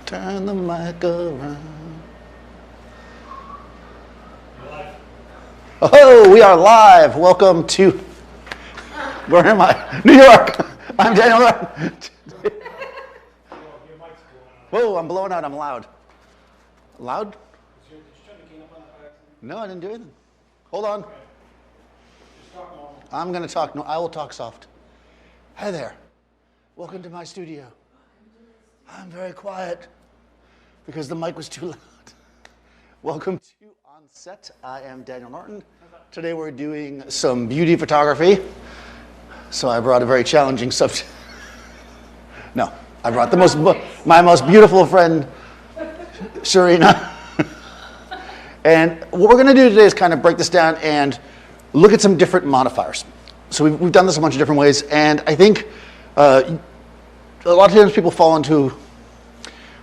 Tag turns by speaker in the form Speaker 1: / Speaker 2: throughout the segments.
Speaker 1: Turn the mic around. Oh, we are live. Welcome to, where am I? New York. I'm Daniel Norton. Whoa, I'm blowing out. I'm loud. Loud? No, I didn't do anything. Hold on. I'm going to talk. No, I will talk soft. Hi there. Welcome to my studio. I'm very quiet because the mic was too loud. Welcome to OnSet. I am Daniel Norton. Today we're doing some beauty photography. So I brought a very challenging subject. No, I brought my most beautiful friend, Sharina. And what we're going to do today is kind of break this down and look at some different modifiers. So we've done this a bunch of different ways, and I think a lot of times people fall into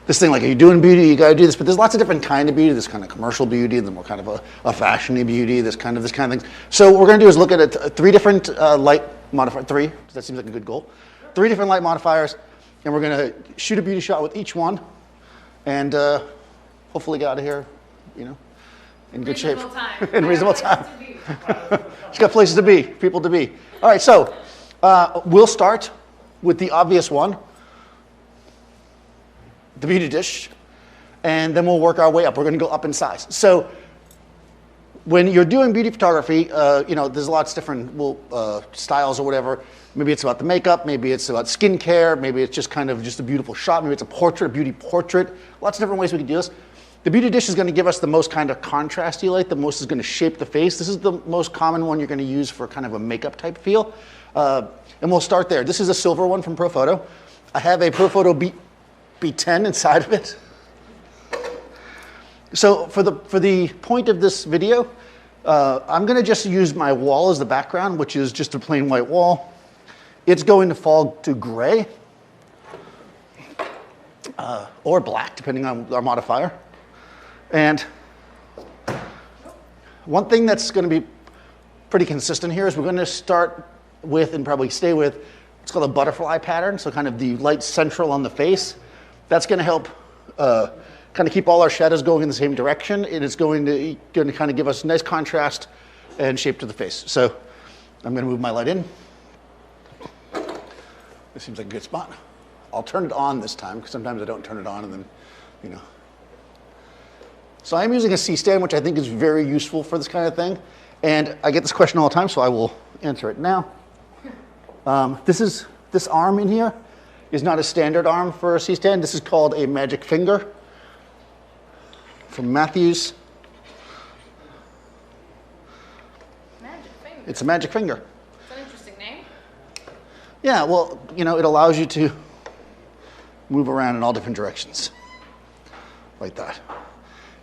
Speaker 1: this thing like, are you doing beauty, you got to do this, but there's lots of different kind of beauty. There's kind of commercial beauty, then more kind of a fashion-y beauty, this kind of thing. So what we're going to do is look at three different light modifiers. Three, that seems like a good goal. 3 different light modifiers, and we're going to shoot a beauty shot with each one, and hopefully get out of here, in good shape. In reasonable time. It's got places to be, people to be. All right, so we'll start with the obvious one, the beauty dish, and then we'll work our way up. We're going to go up in size. So when you're doing beauty photography, there's lots of different styles or whatever. Maybe it's about the makeup, maybe it's about skincare, maybe it's just kind of just a beautiful shot, maybe it's a portrait, a beauty portrait. Lots of different ways we can do this. The beauty dish is going to give us the most kind of contrasty light, the most is going to shape the face. This is the most common one you're going to use for kind of a makeup type feel. And we'll start there. This is a silver one from ProPhoto. I have a ProPhoto B10 inside of it. So for the point of this video, I'm going to just use my wall as the background, which is just a plain white wall. It's going to fall to gray or black, depending on our modifier. And one thing that's going to be pretty consistent here is we're going to start with and probably stay with what's called a butterfly pattern, so kind of the light central on the face. That's going to help kind of keep all our shadows going in the same direction. It is going to kind of give us nice contrast and shape to the face. So I'm going to move my light in. This seems like a good spot. I'll turn it on this time because sometimes I don't turn it on and then, So I'm using a C-stand, which I think is very useful for this kind of thing. And I get this question all the time, so I will answer it now. This arm in here is not a standard arm for a C-stand. This is called a magic finger from Matthews.
Speaker 2: Magic finger?
Speaker 1: It's a magic finger.
Speaker 2: It's an interesting name.
Speaker 1: Yeah, well, it allows you to move around in all different directions, like that.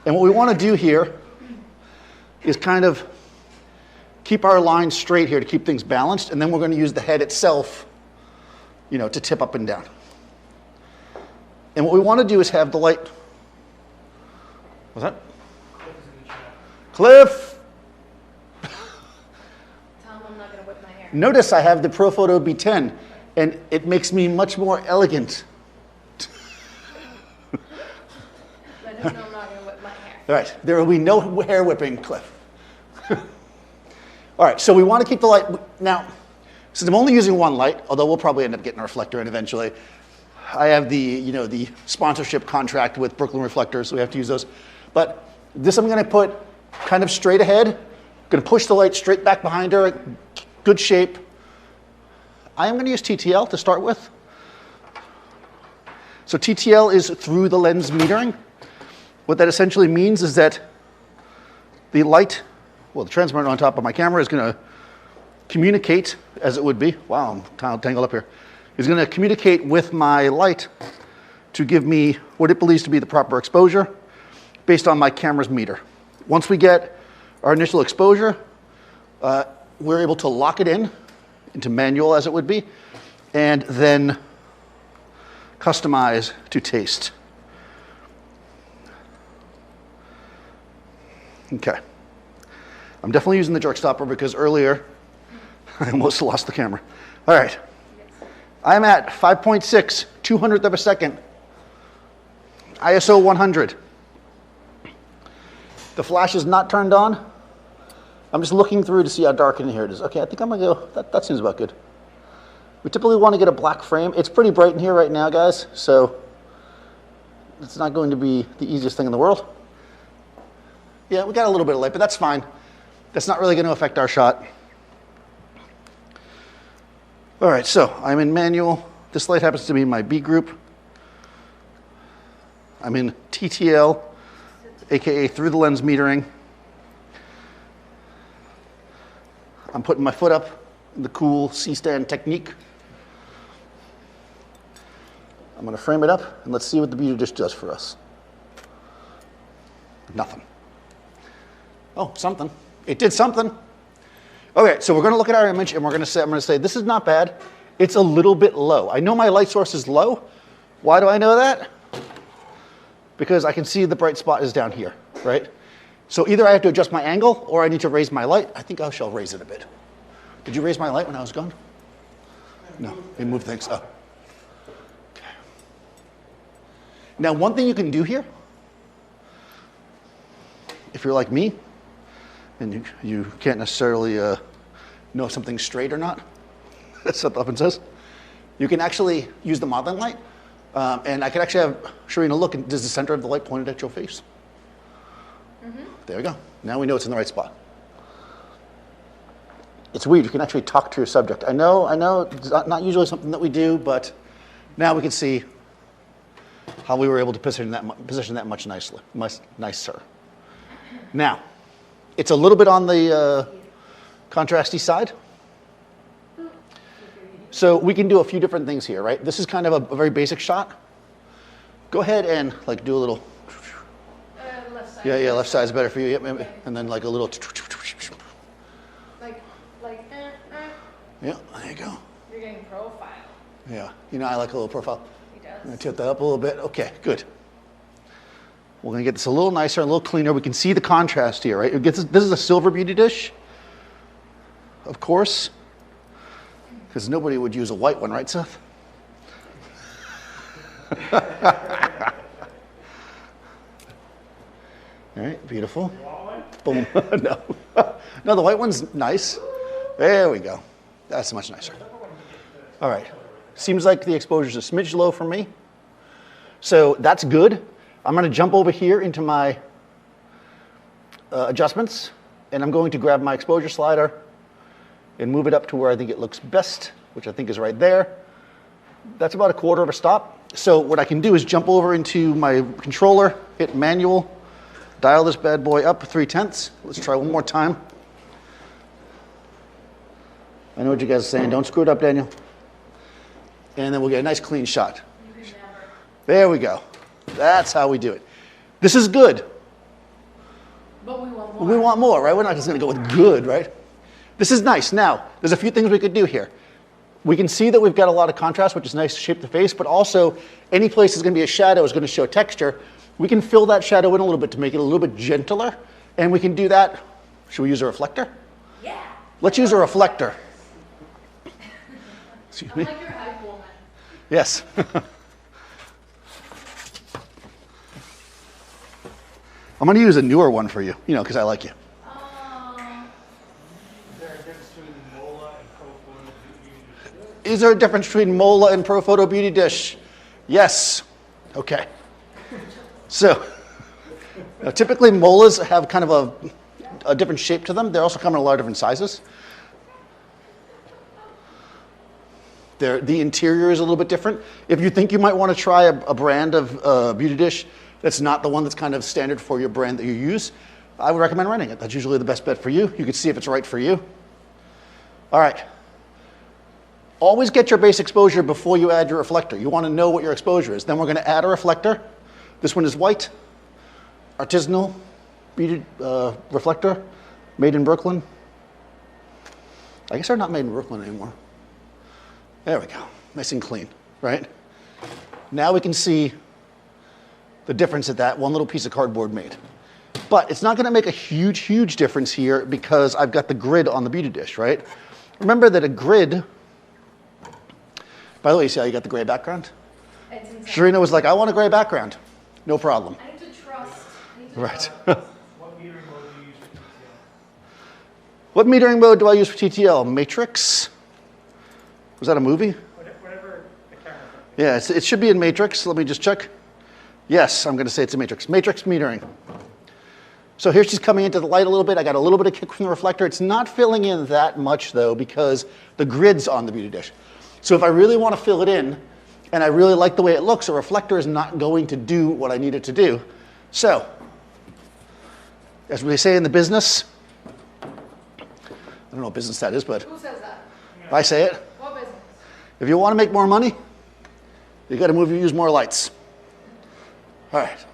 Speaker 1: And what we want to do here is kind of keep our line straight here to keep things balanced, and then we're going to use the head itself, to tip up and down. And what we want to do is have the light. What's that? Cliff!
Speaker 2: Tell him I'm not going to whip my hair.
Speaker 1: Notice I have the ProPhoto B10, and it makes me much more elegant.
Speaker 2: Let him know I'm not going to whip my hair.
Speaker 1: All right, there will be no hair whipping, Cliff. All right, so we want to keep the light. Now, since I'm only using one light, although we'll probably end up getting a reflector in eventually, I have the sponsorship contract with Brooklyn Reflectors, so we have to use those. But this I'm going to put kind of straight ahead. I'm going to push the light straight back behind her, good shape. I am going to use TTL to start with. So TTL is through the lens metering. What that essentially means is that the light, the transmitter on top of my camera is going to communicate, as it would be. Wow, I'm tangled up here. Is going to communicate with my light to give me what it believes to be the proper exposure based on my camera's meter. Once we get our initial exposure, we're able to lock it into manual, as it would be, and then customize to taste. Okay. I'm definitely using the jerk stopper because earlier I almost lost the camera. All right. I'm at 5.6, 200th of a second ISO 100. The flash is not turned on. I'm just looking through to see how dark in here it is. Okay, I think I'm gonna go, that seems about good. We typically want to get a black frame. It's pretty bright in here right now, guys, so it's not going to be the easiest thing in the world. Yeah, we got a little bit of light, but that's fine. That's not really going to affect our shot. All right, so I'm in manual. This light happens to be my B group. I'm in TTL, aka through the lens metering. I'm putting my foot up in the cool C-stand technique. I'm going to frame it up, and let's see what the beauty dish does for us. Nothing. Oh, something. It did something. Okay, so we're going to look at our image, and I'm going to say, this is not bad. It's a little bit low. I know my light source is low. Why do I know that? Because I can see the bright spot is down here, right? So either I have to adjust my angle or I need to raise my light. I think I shall raise it a bit. Did you raise my light when I was gone? No, it moved things up. Okay. Now, one thing you can do here, if you're like me, and you can't necessarily know if something's straight or not, that's what often says, you can actually use the modeling light, and I can actually have Sharina look, and does the center of the light pointed at your face? There we go. Now we know it's in the right spot. It's weird. You can actually talk to your subject. I know it's not usually something that we do, but now we can see how we were able to position that much nicer. Now, it's a little bit on the contrasty side. So we can do a few different things here, right? This is kind of a very basic shot. Go ahead and like do a little.
Speaker 2: Left side.
Speaker 1: Yeah, left side's better for you. Yep, okay. And then like a little. Yeah, there you go.
Speaker 2: You're getting profile.
Speaker 1: Yeah, you know I like a little profile.
Speaker 2: He does.
Speaker 1: I'm gonna tilt that up a little bit. Okay, good. We're gonna get this a little nicer, a little cleaner. We can see the contrast here, right? This is a silver beauty dish, of course, because nobody would use a white one, right, Seth? All right, beautiful. Boom. No. No, the white one's nice. There we go. That's much nicer. All right. Seems like the exposure's a smidge low for me. So that's good. I'm going to jump over here into my adjustments, and I'm going to grab my exposure slider and move it up to where I think it looks best, which I think is right there. That's about a quarter of a stop. So what I can do is jump over into my controller, hit manual, dial this bad boy up 3/10. Let's try one more time. I know what you guys are saying. Don't screw it up, Daniel. And then we'll get a nice clean shot. There we go. That's how we do it. This is good.
Speaker 2: But we want more.
Speaker 1: We want more, right? We're not just going to go with good, right? This is nice. Now, there's a few things we could do here. We can see that we've got a lot of contrast, which is nice to shape the face, but also any place there's going to be a shadow is going to show texture. We can fill that shadow in a little bit to make it a little bit gentler, and we can do that. Should we use a reflector?
Speaker 2: Yeah.
Speaker 1: Let's use a reflector. Excuse me.
Speaker 2: I'm like your hype woman.
Speaker 1: Yes. I'm going to use a newer one for you, because I like you.
Speaker 3: Is there a difference between Mola and Pro Photo Beauty Dish?
Speaker 1: Is there a difference between Mola and Pro Photo Beauty Dish? Yes. Okay. So, typically Molas have kind of a different shape to them. They also come in a lot of different sizes. The interior is a little bit different. If you think you might want to try a brand of beauty dish that's not the one that's kind of standard for your brand that you use, I would recommend renting it. That's usually the best bet for you. You can see if it's right for you. All right. Always get your base exposure before you add your reflector. You want to know what your exposure is. Then we're going to add a reflector. This one is white, artisanal beauty reflector, made in Brooklyn. I guess they're not made in Brooklyn anymore. There we go, nice and clean, right? Now we can see the difference that one little piece of cardboard made. But it's not gonna make a huge, huge difference here because I've got the grid on the beauty dish, right? Remember that a grid, by the way, you see how you got the gray background? Sharina was like, I want a gray background. No problem.
Speaker 2: I need to trust.
Speaker 1: Right.
Speaker 3: What metering mode do you use for TTL?
Speaker 1: What metering mode do I use for TTL? Matrix? Was that a movie?
Speaker 3: Whatever the camera.
Speaker 1: Yeah, it should be in Matrix. Let me just check. Yes, I'm going to say it's a Matrix. Matrix metering. So here she's coming into the light a little bit. I got a little bit of kick from the reflector. It's not filling in that much, though, because the grid's on the beauty dish. So if I really want to fill it in, and I really like the way it looks, a reflector is not going to do what I need it to do. So, as we say in the business, I don't know what business that is, but
Speaker 2: Who says that?
Speaker 1: I say it.
Speaker 2: What business?
Speaker 1: If you want to make more money, you got to use more lights. All right.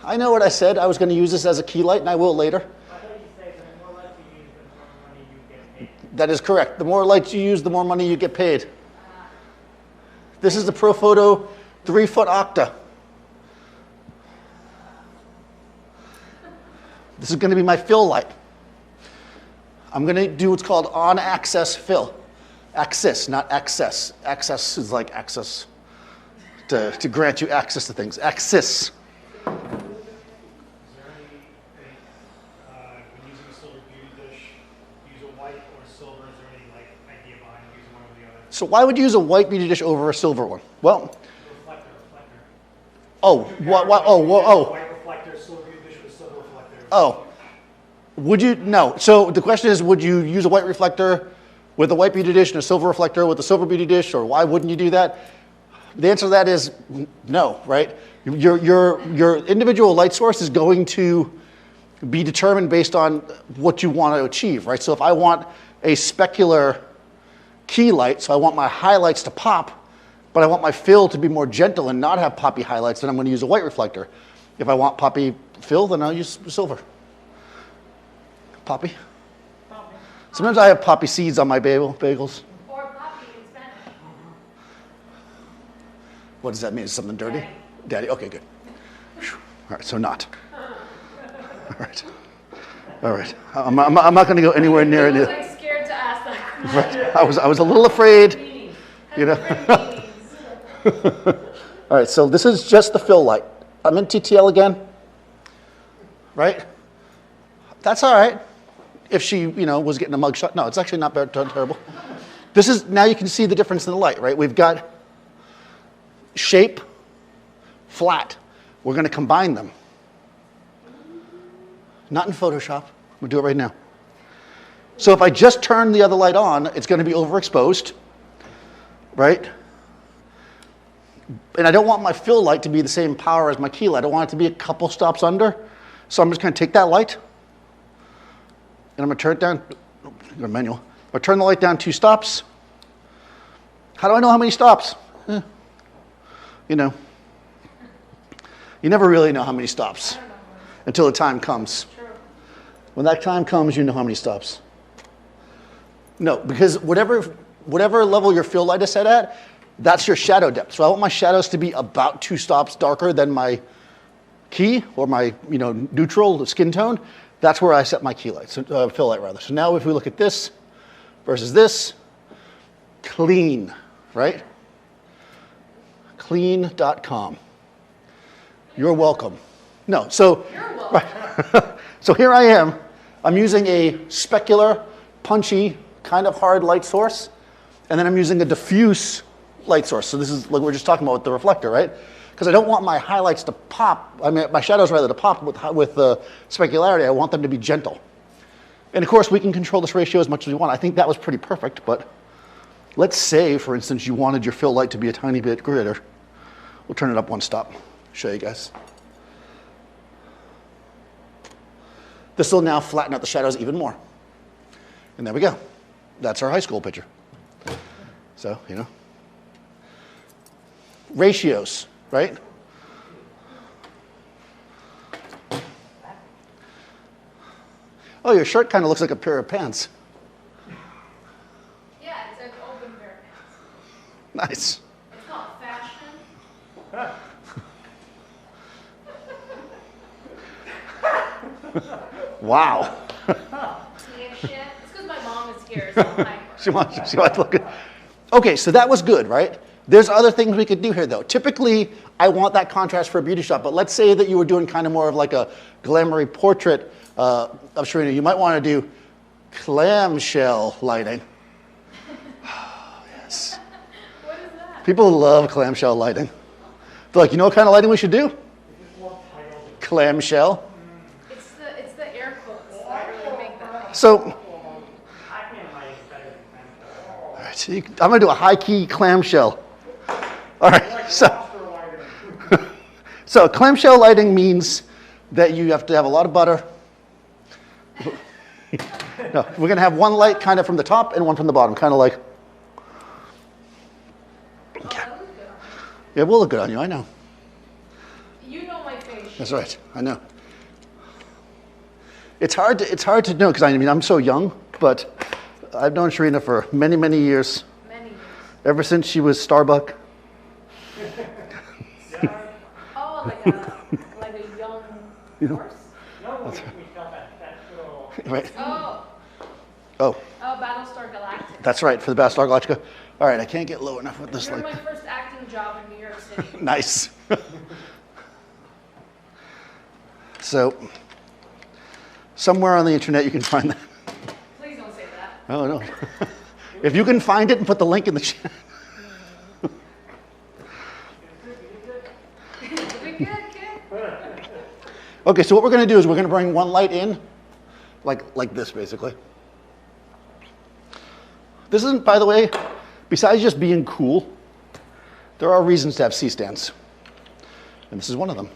Speaker 1: I know what I said. I was going to use this as a key light, and I will later.
Speaker 3: I thought you said the more lights you use, the more money you get paid.
Speaker 1: That is correct. The more lights you use, the more money you get paid. This is the ProPhoto 3-foot octa. This is going to be my fill light. I'm going to do what's called on-axis fill. Axis, not access. Access is like access to grant you access to things. Axis.
Speaker 3: When using a silver beauty dish, use a white or a silver? Is there any idea behind using one or the other?
Speaker 1: So why would you use a white beauty dish over a silver one? Well,
Speaker 3: Reflector.
Speaker 1: oh,
Speaker 3: White reflector, silver beauty dish with a silver reflector.
Speaker 1: oh. Would you? No. So the question is, would you use a white reflector with a white beauty dish and a silver reflector with a silver beauty dish, or why wouldn't you do that? The answer to that is no, right? Your individual light source is going to be determined based on what you want to achieve, right? So if I want a specular key light, so I want my highlights to pop, but I want my fill to be more gentle and not have poppy highlights, then I'm going to use a white reflector. If I want poppy fill, then I'll use silver. Poppy? Sometimes I have poppy seeds on my bagels.
Speaker 2: Or poppy in Spanish.
Speaker 1: What does that mean? Is something dirty? Daddy. Okay, good. All right, so not. All right. All right. I'm not going to go anywhere near
Speaker 2: I was
Speaker 1: it.
Speaker 2: scared to ask that question.
Speaker 1: Right. I was a little afraid. You know. All right. So this is just the fill light. I'm in TTL again. Right. That's all right. If she, was getting a mug shot. No, it's actually not terrible. This is, now you can see the difference in the light, right? We've got shape, flat. We're going to combine them. Not in Photoshop. We'll do it right now. So if I just turn the other light on, it's going to be overexposed, right? And I don't want my fill light to be the same power as my key light. I want it to be a couple stops under. So I'm just going to take that light, and I'm going to turn it down. Go manual. I'll turn the light down 2 stops. How do I know how many stops? You never really know how many stops until the time comes.
Speaker 2: True.
Speaker 1: When that time comes, you know how many stops. No, because whatever level your fill light is set at, that's your shadow depth. So I want my shadows to be about 2 stops darker than my key or my neutral skin tone. That's where I set my key light, fill light rather. So now if we look at this versus this, clean, right? Clean.com. You're welcome. No, so
Speaker 2: You're welcome.
Speaker 1: right. So here I am. I'm using a specular, punchy, kind of hard light source, and then I'm using a diffuse light source. So this is like we were just talking about with the reflector, right? Because I don't want my highlights to pop. I mean, my shadows rather to pop with the specularity. I want them to be gentle. And of course, we can control this ratio as much as we want. I think that was pretty perfect, but let's say, for instance, you wanted your fill light to be a tiny bit greater. We'll turn it up 1 stop. Show you guys. This will now flatten out the shadows even more. And there we go. That's our high school picture. So, ratios, right? Oh, your shirt kind of looks like a pair of pants.
Speaker 2: Yeah, it's an open pair of pants.
Speaker 1: Nice.
Speaker 2: It's called fashion.
Speaker 1: Wow.
Speaker 2: Snake shit. It's because my mom is here, so I'm like,
Speaker 1: She wants to look good. Okay, so that was good, right? There's other things we could do here, though. Typically, I want that contrast for a beauty shot, but let's say that you were doing kind of more of like a glamoury portrait of Sharina. You might want to do clamshell lighting. Oh, yes.
Speaker 2: What is that?
Speaker 1: People love clamshell lighting. They're like, you know what kind of lighting we should do? Clamshell.
Speaker 2: It's the air quotes that really make that.
Speaker 1: So, all right, so I'm going to do a high-key clamshell. All right, so clamshell lighting means that you have to have a lot of butter. No, we're going to have one light kind of from the top and one from the bottom, kind of like. Okay. Yeah, it will look good on you, I know.
Speaker 2: You know my face.
Speaker 1: That's right, I know. It's hard to know because I mean I'm so young, but I've known Sharina for many, many years.
Speaker 2: Many years.
Speaker 1: Ever since she was Starbuck.
Speaker 2: Oh, like a young horse?
Speaker 3: No, we felt that little.
Speaker 1: Right.
Speaker 2: Oh.
Speaker 1: Oh,
Speaker 2: Battlestar Galactica.
Speaker 1: that's right, for the Battlestar Galactica. All right, I can't get low enough with this
Speaker 2: You're
Speaker 1: light.
Speaker 2: my first acting job in New York City.
Speaker 1: Nice. So, somewhere on the internet you can find that.
Speaker 2: Please don't say that.
Speaker 1: Oh, no. If you can find it and put the link in the chat.
Speaker 2: We good, kid?
Speaker 1: Okay, so what we're going to do is we're going to bring one light in, like this, basically. This isn't, by the way, besides just being cool, there are reasons to have C-stands. And this is one of them.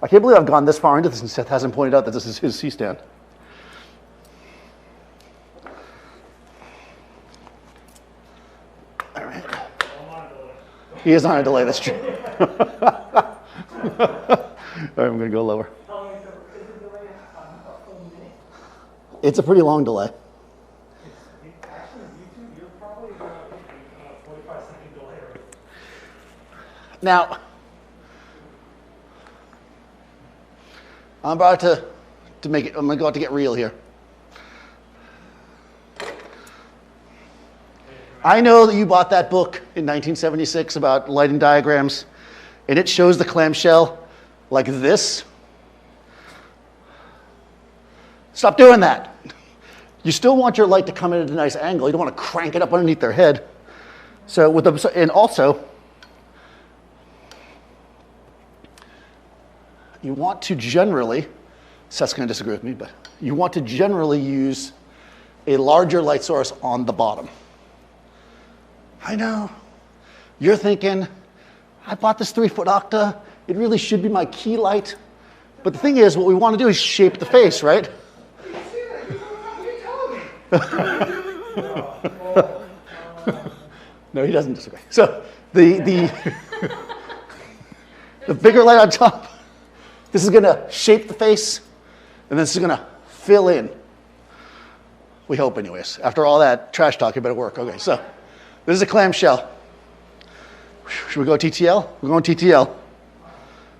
Speaker 1: I can't believe I've gone this far into this and Seth hasn't pointed out that this is his C-stand. All right. He is on a delay, that's true. All right, I'm going to go lower. It's a pretty long delay.
Speaker 3: Actually, YouTube, you're probably going to 45-second delay.
Speaker 1: Now, I'm about to make it, I'm about to get real here. I know that you bought that book in 1976 about lighting diagrams, and it shows the clamshell like this. Stop doing that. You still want your light to come in at a nice angle. You don't want to crank it up underneath their head. So with the, and also, you want to generally, Seth's going to disagree with me, but you want to generally use a larger light source on the bottom. I know. You're thinking, I bought this 3-foot octa. It really should be my key light. But the thing is, what we want to do is shape the face, right? No, he doesn't disagree. So the bigger light on top, this is going to shape the face, and this is going to fill in. We hope, anyways. After all that trash talk, it better work. Okay, so this is a clamshell. Should we go TTL? We're going TTL.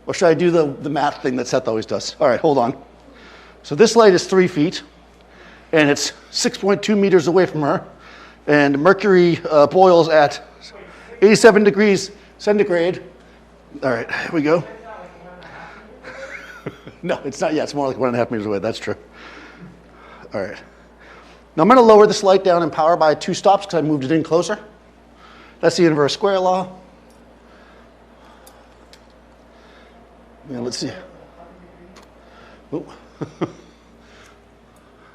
Speaker 1: Or should I do the math thing that Seth always does? All right, hold on. So this light is 3 feet, and it's 6.2 meters away from her, and mercury boils at 87 degrees centigrade. All right, here we go. No, it's not yet. It's more like 1.5 meters away. That's true. All right. Now I'm going to lower this light down in power by 2 stops because I moved it in closer. That's the inverse square law. Yeah, let's see. Oh.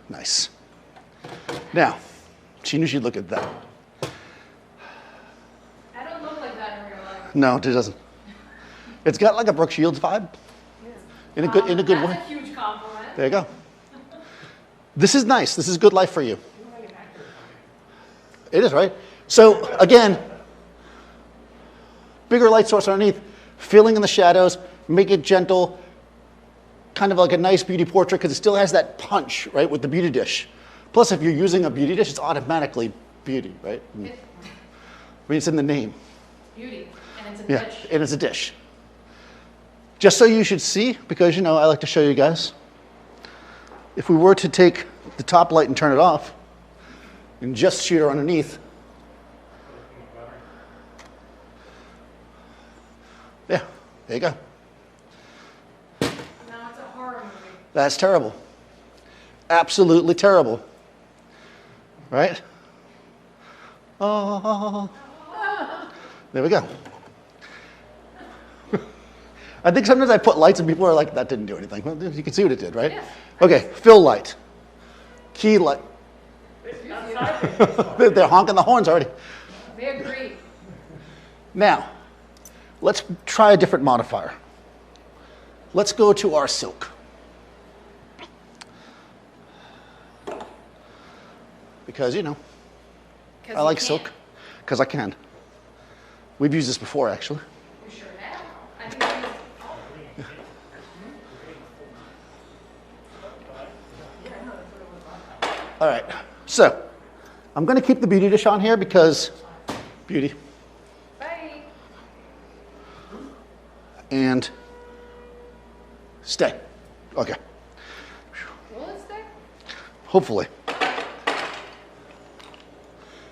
Speaker 1: Nice. Now, she knew she'd look at that.
Speaker 2: I don't look like that in real life.
Speaker 1: No, it doesn't. It's got like a Brooke Shields vibe. In a good way.
Speaker 2: That's a huge compliment.
Speaker 1: There you go. This is nice. This is good life for you. It is, right? So again, bigger light source underneath, filling in the shadows, make it gentle, kind of like a nice beauty portrait because it still has that punch, right, with the beauty dish. Plus, if you're using a beauty dish, it's automatically beauty, right? I mean, it's in the name.
Speaker 2: Beauty, and it's a
Speaker 1: Yeah,
Speaker 2: dish.
Speaker 1: and it's a dish. Just so you should see, because you know I like to show you guys, if we were to take the top light and turn it off and just shoot her underneath, There you go.
Speaker 2: Now it's a horror movie.
Speaker 1: That's terrible. Absolutely terrible. Right? Oh. There we go. I think sometimes I put lights and people are like, that didn't do anything. Well, you can see what it did, right?
Speaker 2: Yeah.
Speaker 1: Okay, fill light. Key light. They're honking the horns already.
Speaker 2: They agree.
Speaker 1: Now, let's try a different modifier. Let's go to our silk. Because, you know, I like silk. Because I can. We've used this before, actually.
Speaker 2: We sure have. I think
Speaker 1: All right, so I'm going to keep the beauty dish on here because beauty.
Speaker 2: Bye.
Speaker 1: And stay. Okay,
Speaker 2: Will it stay?
Speaker 1: hopefully.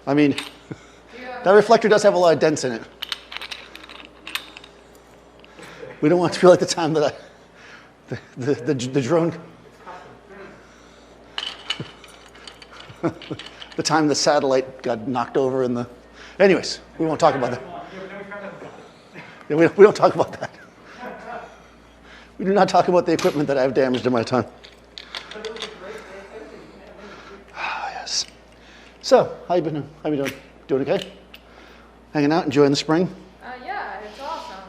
Speaker 1: I mean,
Speaker 2: Yeah.
Speaker 1: that reflector does have a lot of dents in it. We don't want it to feel like the time that the drone, the time the satellite got knocked over in the, anyways, we won't talk about that. Yeah, we don't talk about that. We do not talk about the equipment that I've damaged in my time. Ah, yes. So, how you been doing? Doing okay? Hanging out, enjoying the spring?
Speaker 2: Yeah, it's awesome.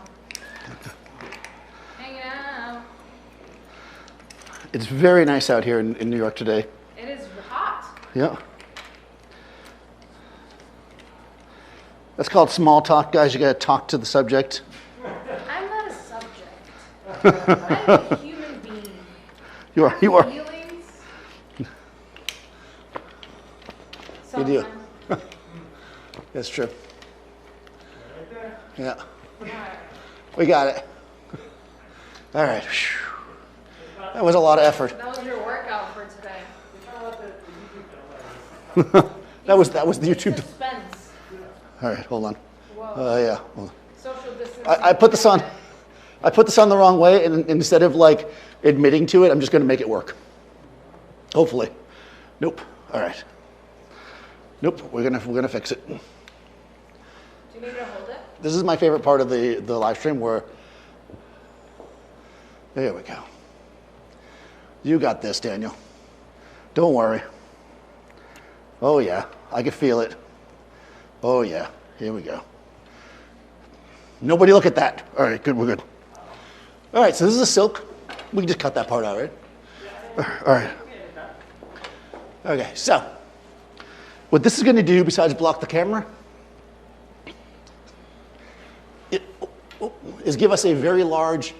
Speaker 2: Hanging out.
Speaker 1: It's very nice out here in New York today.
Speaker 2: It is hot.
Speaker 1: Yeah. That's called small talk, guys. You got to talk to the subject.
Speaker 2: I'm not a subject. I'm a human being.
Speaker 1: You are.
Speaker 2: Feelings.
Speaker 1: You do.
Speaker 2: Sometimes.
Speaker 1: That's true. Yeah.
Speaker 2: Alright.
Speaker 1: We got it. All right. Phew. That was a lot of effort.
Speaker 2: That was your workout for today.
Speaker 1: That was the YouTube.
Speaker 2: Suspense.
Speaker 1: All right, hold on.
Speaker 2: Whoa.
Speaker 1: Yeah. Hold on.
Speaker 2: Social distancing.
Speaker 1: I put this on. I put this on the wrong way, and instead of like admitting to it, I'm just going to make it work. Hopefully. Nope. All right. Nope. We're gonna fix it.
Speaker 2: Do you need me to hold it?
Speaker 1: This is my favorite part of the live stream where. There we go. You got this, Daniel. Don't worry. Oh yeah, I can feel it. Oh yeah, here we go. Nobody look at that. All right, good, we're good. All right, so this is a silk. We can just cut that part out, right? All right. Okay, so what this is going to do besides block the camera is give us a very large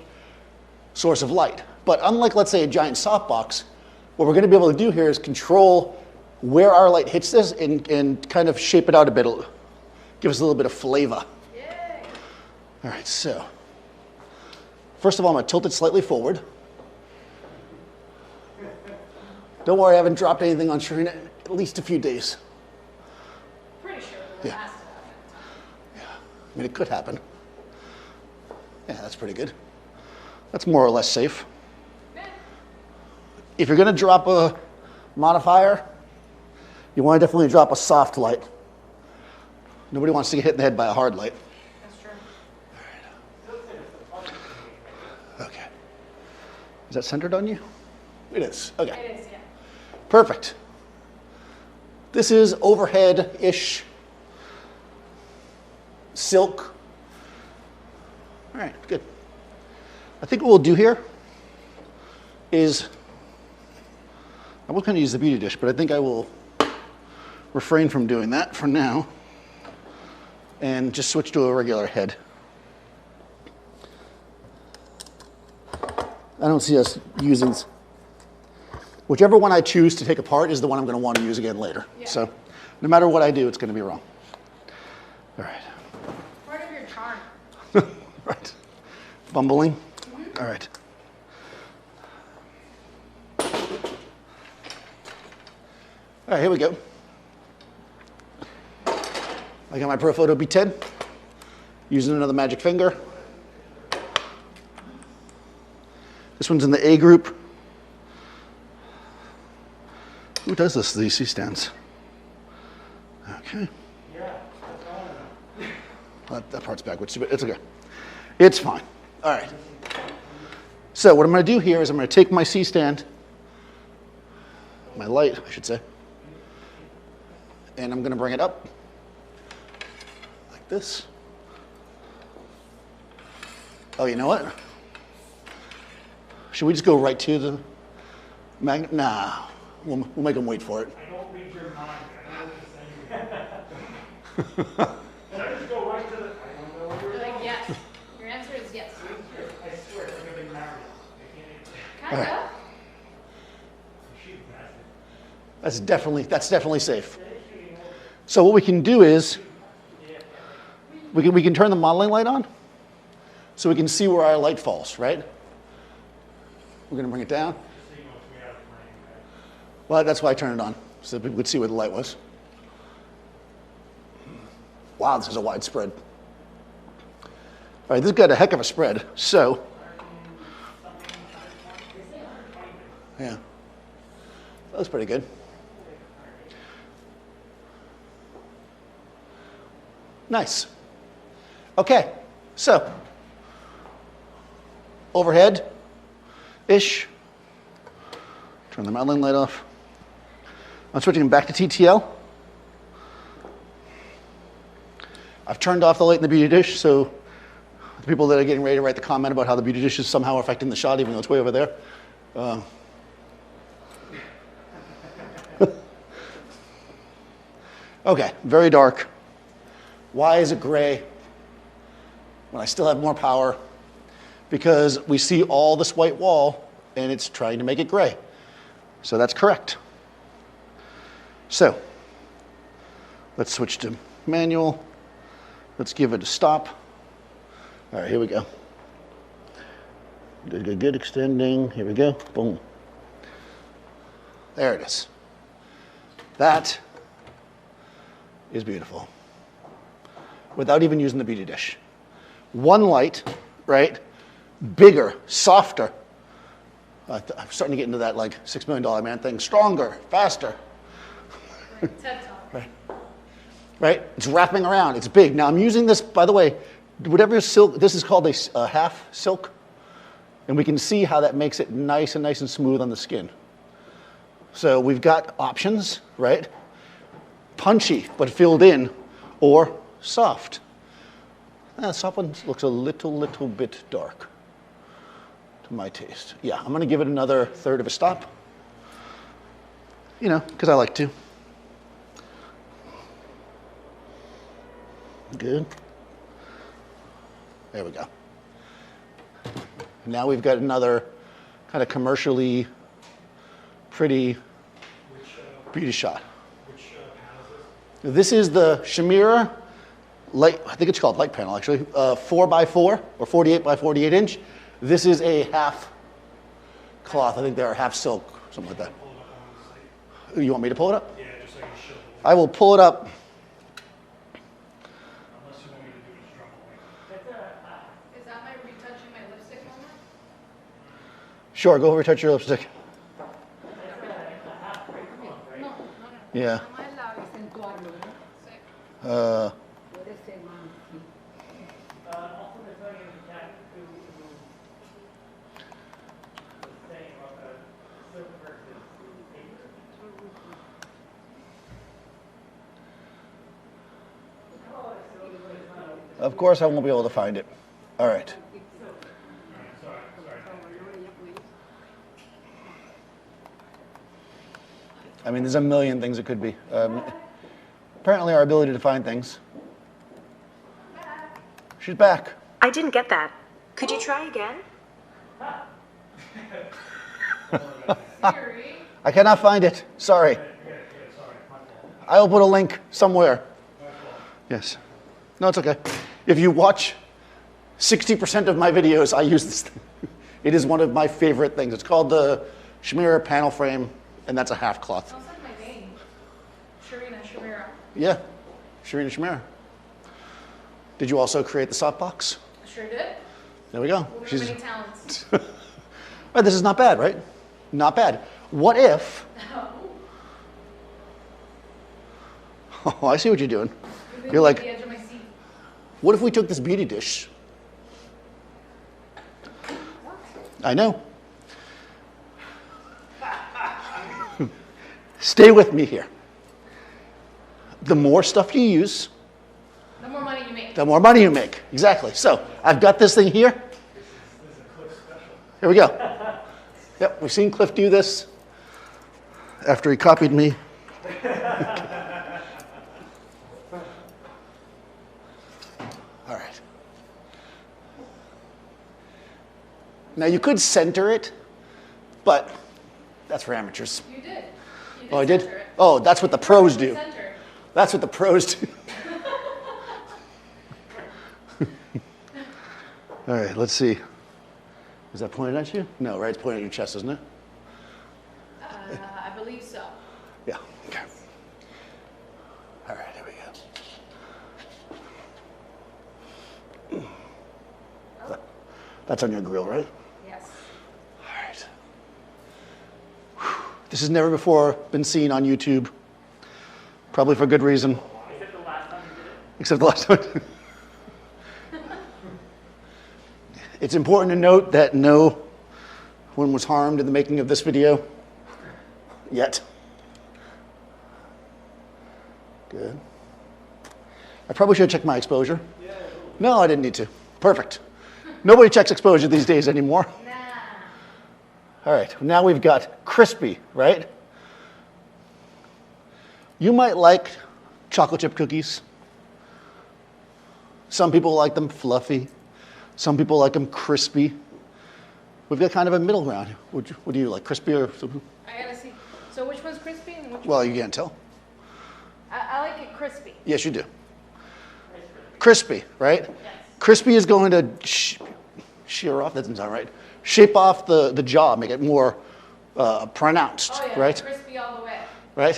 Speaker 1: source of light. But unlike, let's say, a giant softbox, what we're going to be able to do here is control where our light hits this and kind of shape it out a bit. It'll give us a little bit of flavor.
Speaker 2: Yay.
Speaker 1: All right, so first of all, I'm going to tilt it slightly forward. Don't worry, I haven't dropped anything on Sharina in at least a few days.
Speaker 2: Pretty sure that
Speaker 1: Yeah.
Speaker 2: has to happen.
Speaker 1: Yeah, I mean, it could happen. Yeah, that's pretty good. That's more or less safe.
Speaker 2: Yeah.
Speaker 1: If you're going to drop a modifier, you want to definitely drop a soft light. Nobody wants to get hit in the head by a hard light.
Speaker 2: That's true.
Speaker 1: Okay. Is that centered on you? It is. Okay.
Speaker 2: It is, yeah.
Speaker 1: Perfect. This is overhead-ish silk. All right, good. I think what we'll do here is, I was going to use the beauty dish, but I think I will refrain from doing that for now and just switch to a regular head. I don't see us using, whichever one I choose to take apart is the one I'm going to want to use again later.
Speaker 2: Yeah.
Speaker 1: So no matter what I do, it's going to be wrong. All right.
Speaker 2: Part of your charm.
Speaker 1: Right. Bumbling. All right. All right, here we go. I got my Profoto B10, using another magic finger. This one's in the A group. Who does this, these C-stands? Okay. That part's backwards, but it's okay. It's fine. All right. So what I'm going to do here is I'm going to take my C-stand, my light, I should say, and I'm going to bring it up like this. Oh, you know what? Should we just go right to the Magnum? Nah, we'll make them wait for it.
Speaker 3: I don't read your mind. I know what you're saying. Should I just go right to the, I don't know what you're
Speaker 2: You're like,
Speaker 3: doing.
Speaker 2: yes. Your answer is yes.
Speaker 3: I swear, it's like a big Mario. I can't
Speaker 2: Kind
Speaker 1: All right.
Speaker 2: of.
Speaker 3: She's massive.
Speaker 1: That's definitely safe. So what we can do is we can turn the modeling light on so we can see where our light falls, right? We're going to bring it down.
Speaker 3: Just so you know, it's made out of flame, right?
Speaker 1: Well, that's why I turned it on, so people could see where the light was. Wow, this is a wide spread. All right, this has got a heck of a spread. So, yeah, that was pretty good. Nice. Okay, so overhead-ish. Turn the modeling light off. I'm switching back to TTL. I've turned off the light in the beauty dish, so the people that are getting ready to write the comment about how the beauty dish is somehow affecting the shot, even though it's way over there. Okay, very dark. Why is it gray when I still have more power? Because we see all this white wall, and it's trying to make it gray. So that's correct. So let's switch to manual. Let's give it a stop. All right, here we go. Good, good, good, extending. Here we go, boom. There it is. That is beautiful. Without even using the beauty dish. One light, right? Bigger, softer. I'm starting to get into that like $6 million man thing. Stronger, faster.
Speaker 2: TED Talk.
Speaker 1: Right. Right? It's wrapping around. It's big. Now I'm using this, by the way, whatever silk, this is called a half silk. And we can see how that makes it nice and smooth on the skin. So we've got options, right? Punchy, but filled in, or soft. Soft one looks a little bit dark to my taste. Yeah, I'm gonna give it another third of a stop. You know, because I like to. Good. There we go. Now we've got another kind of commercially pretty beauty shot.
Speaker 3: Which panel is
Speaker 1: This is the Chimera light, I think it's called light panel actually, 4x4 or 48 by 48 inch. This is a half cloth. I think they're half silk, something like that.
Speaker 3: pulled up on the site?
Speaker 1: You want me to pull it up?
Speaker 3: Yeah, just so you show.
Speaker 1: I will pull it up.
Speaker 3: Unless you want me to do it struggle.
Speaker 2: Is that my retouching my lipstick moment?
Speaker 1: Sure, go over touch your lipstick.
Speaker 2: No.
Speaker 1: Yeah.
Speaker 2: Am I allowed to acentuarlo, no? Sick.
Speaker 4: Puede ser más, sí.
Speaker 5: Also, there's something in the chat who was saying about the silk versus paper.
Speaker 1: Of course I won't be able to find it. All right. I mean, there's a million things it could be. Apparently our ability to find things. She's back.
Speaker 6: I didn't get that. Could you try again?
Speaker 2: Siri.
Speaker 1: I cannot find it. Sorry. I will put a link somewhere. Yes. No, it's okay. If you watch 60% of my videos, I use this thing. It is one of my favorite things. It's called the Chimera panel frame, and that's a half cloth.
Speaker 2: Sounds like my name. Sharina.
Speaker 1: Yeah, Sharina Chimera. Did you also create the softbox?
Speaker 2: Sure did.
Speaker 1: There we go.
Speaker 2: Woman of many talents.
Speaker 1: Right, this is not bad, right? Not bad. What if... Oh, I see what you're doing. You're like,
Speaker 2: The edge of my seat.
Speaker 1: what if we took this beauty dish? I know. Stay with me here. The more stuff you use,
Speaker 2: The more money you make.
Speaker 1: the more money you make. Exactly. So I've got this thing here. Here we go. Yep, we've seen Cliff do this after he copied me. All right. Now you could center it, but that's for amateurs.
Speaker 2: You did. You
Speaker 1: Oh, I did?
Speaker 2: center it.
Speaker 1: Oh, that's what the pros do.
Speaker 2: Center.
Speaker 1: That's what the pros do. All right, let's see. Is that pointed at you? No, right? It's pointed at your chest, isn't it?
Speaker 2: I believe so.
Speaker 1: Yeah. Okay. All right, here we go. That's on your grill, right?
Speaker 2: Yes.
Speaker 1: All right. Whew. This has never before been seen on YouTube. Probably for good reason.
Speaker 5: Except the last time you did it.
Speaker 1: Except the last time. It's important to note that no one was harmed in the making of this video yet. Good. I probably should have checked my exposure. No, I didn't need to. Perfect. Nobody checks exposure these days anymore.
Speaker 2: Nah.
Speaker 1: All right, now we've got crispy, right? You might like chocolate chip cookies. Some people like them fluffy. Some people like them crispy. We've got kind of a middle ground. What do you like, crispy or something?
Speaker 2: I gotta see. So which one's crispy and which
Speaker 1: Well, you can't tell.
Speaker 2: I like it crispy.
Speaker 1: Yes, you do. Crispy, right?
Speaker 2: Yes.
Speaker 1: Crispy is going to shear off, that doesn't sound right. Shape off the jaw, make it more pronounced,
Speaker 2: Oh yeah,
Speaker 1: right?
Speaker 2: crispy all the way.
Speaker 1: Right?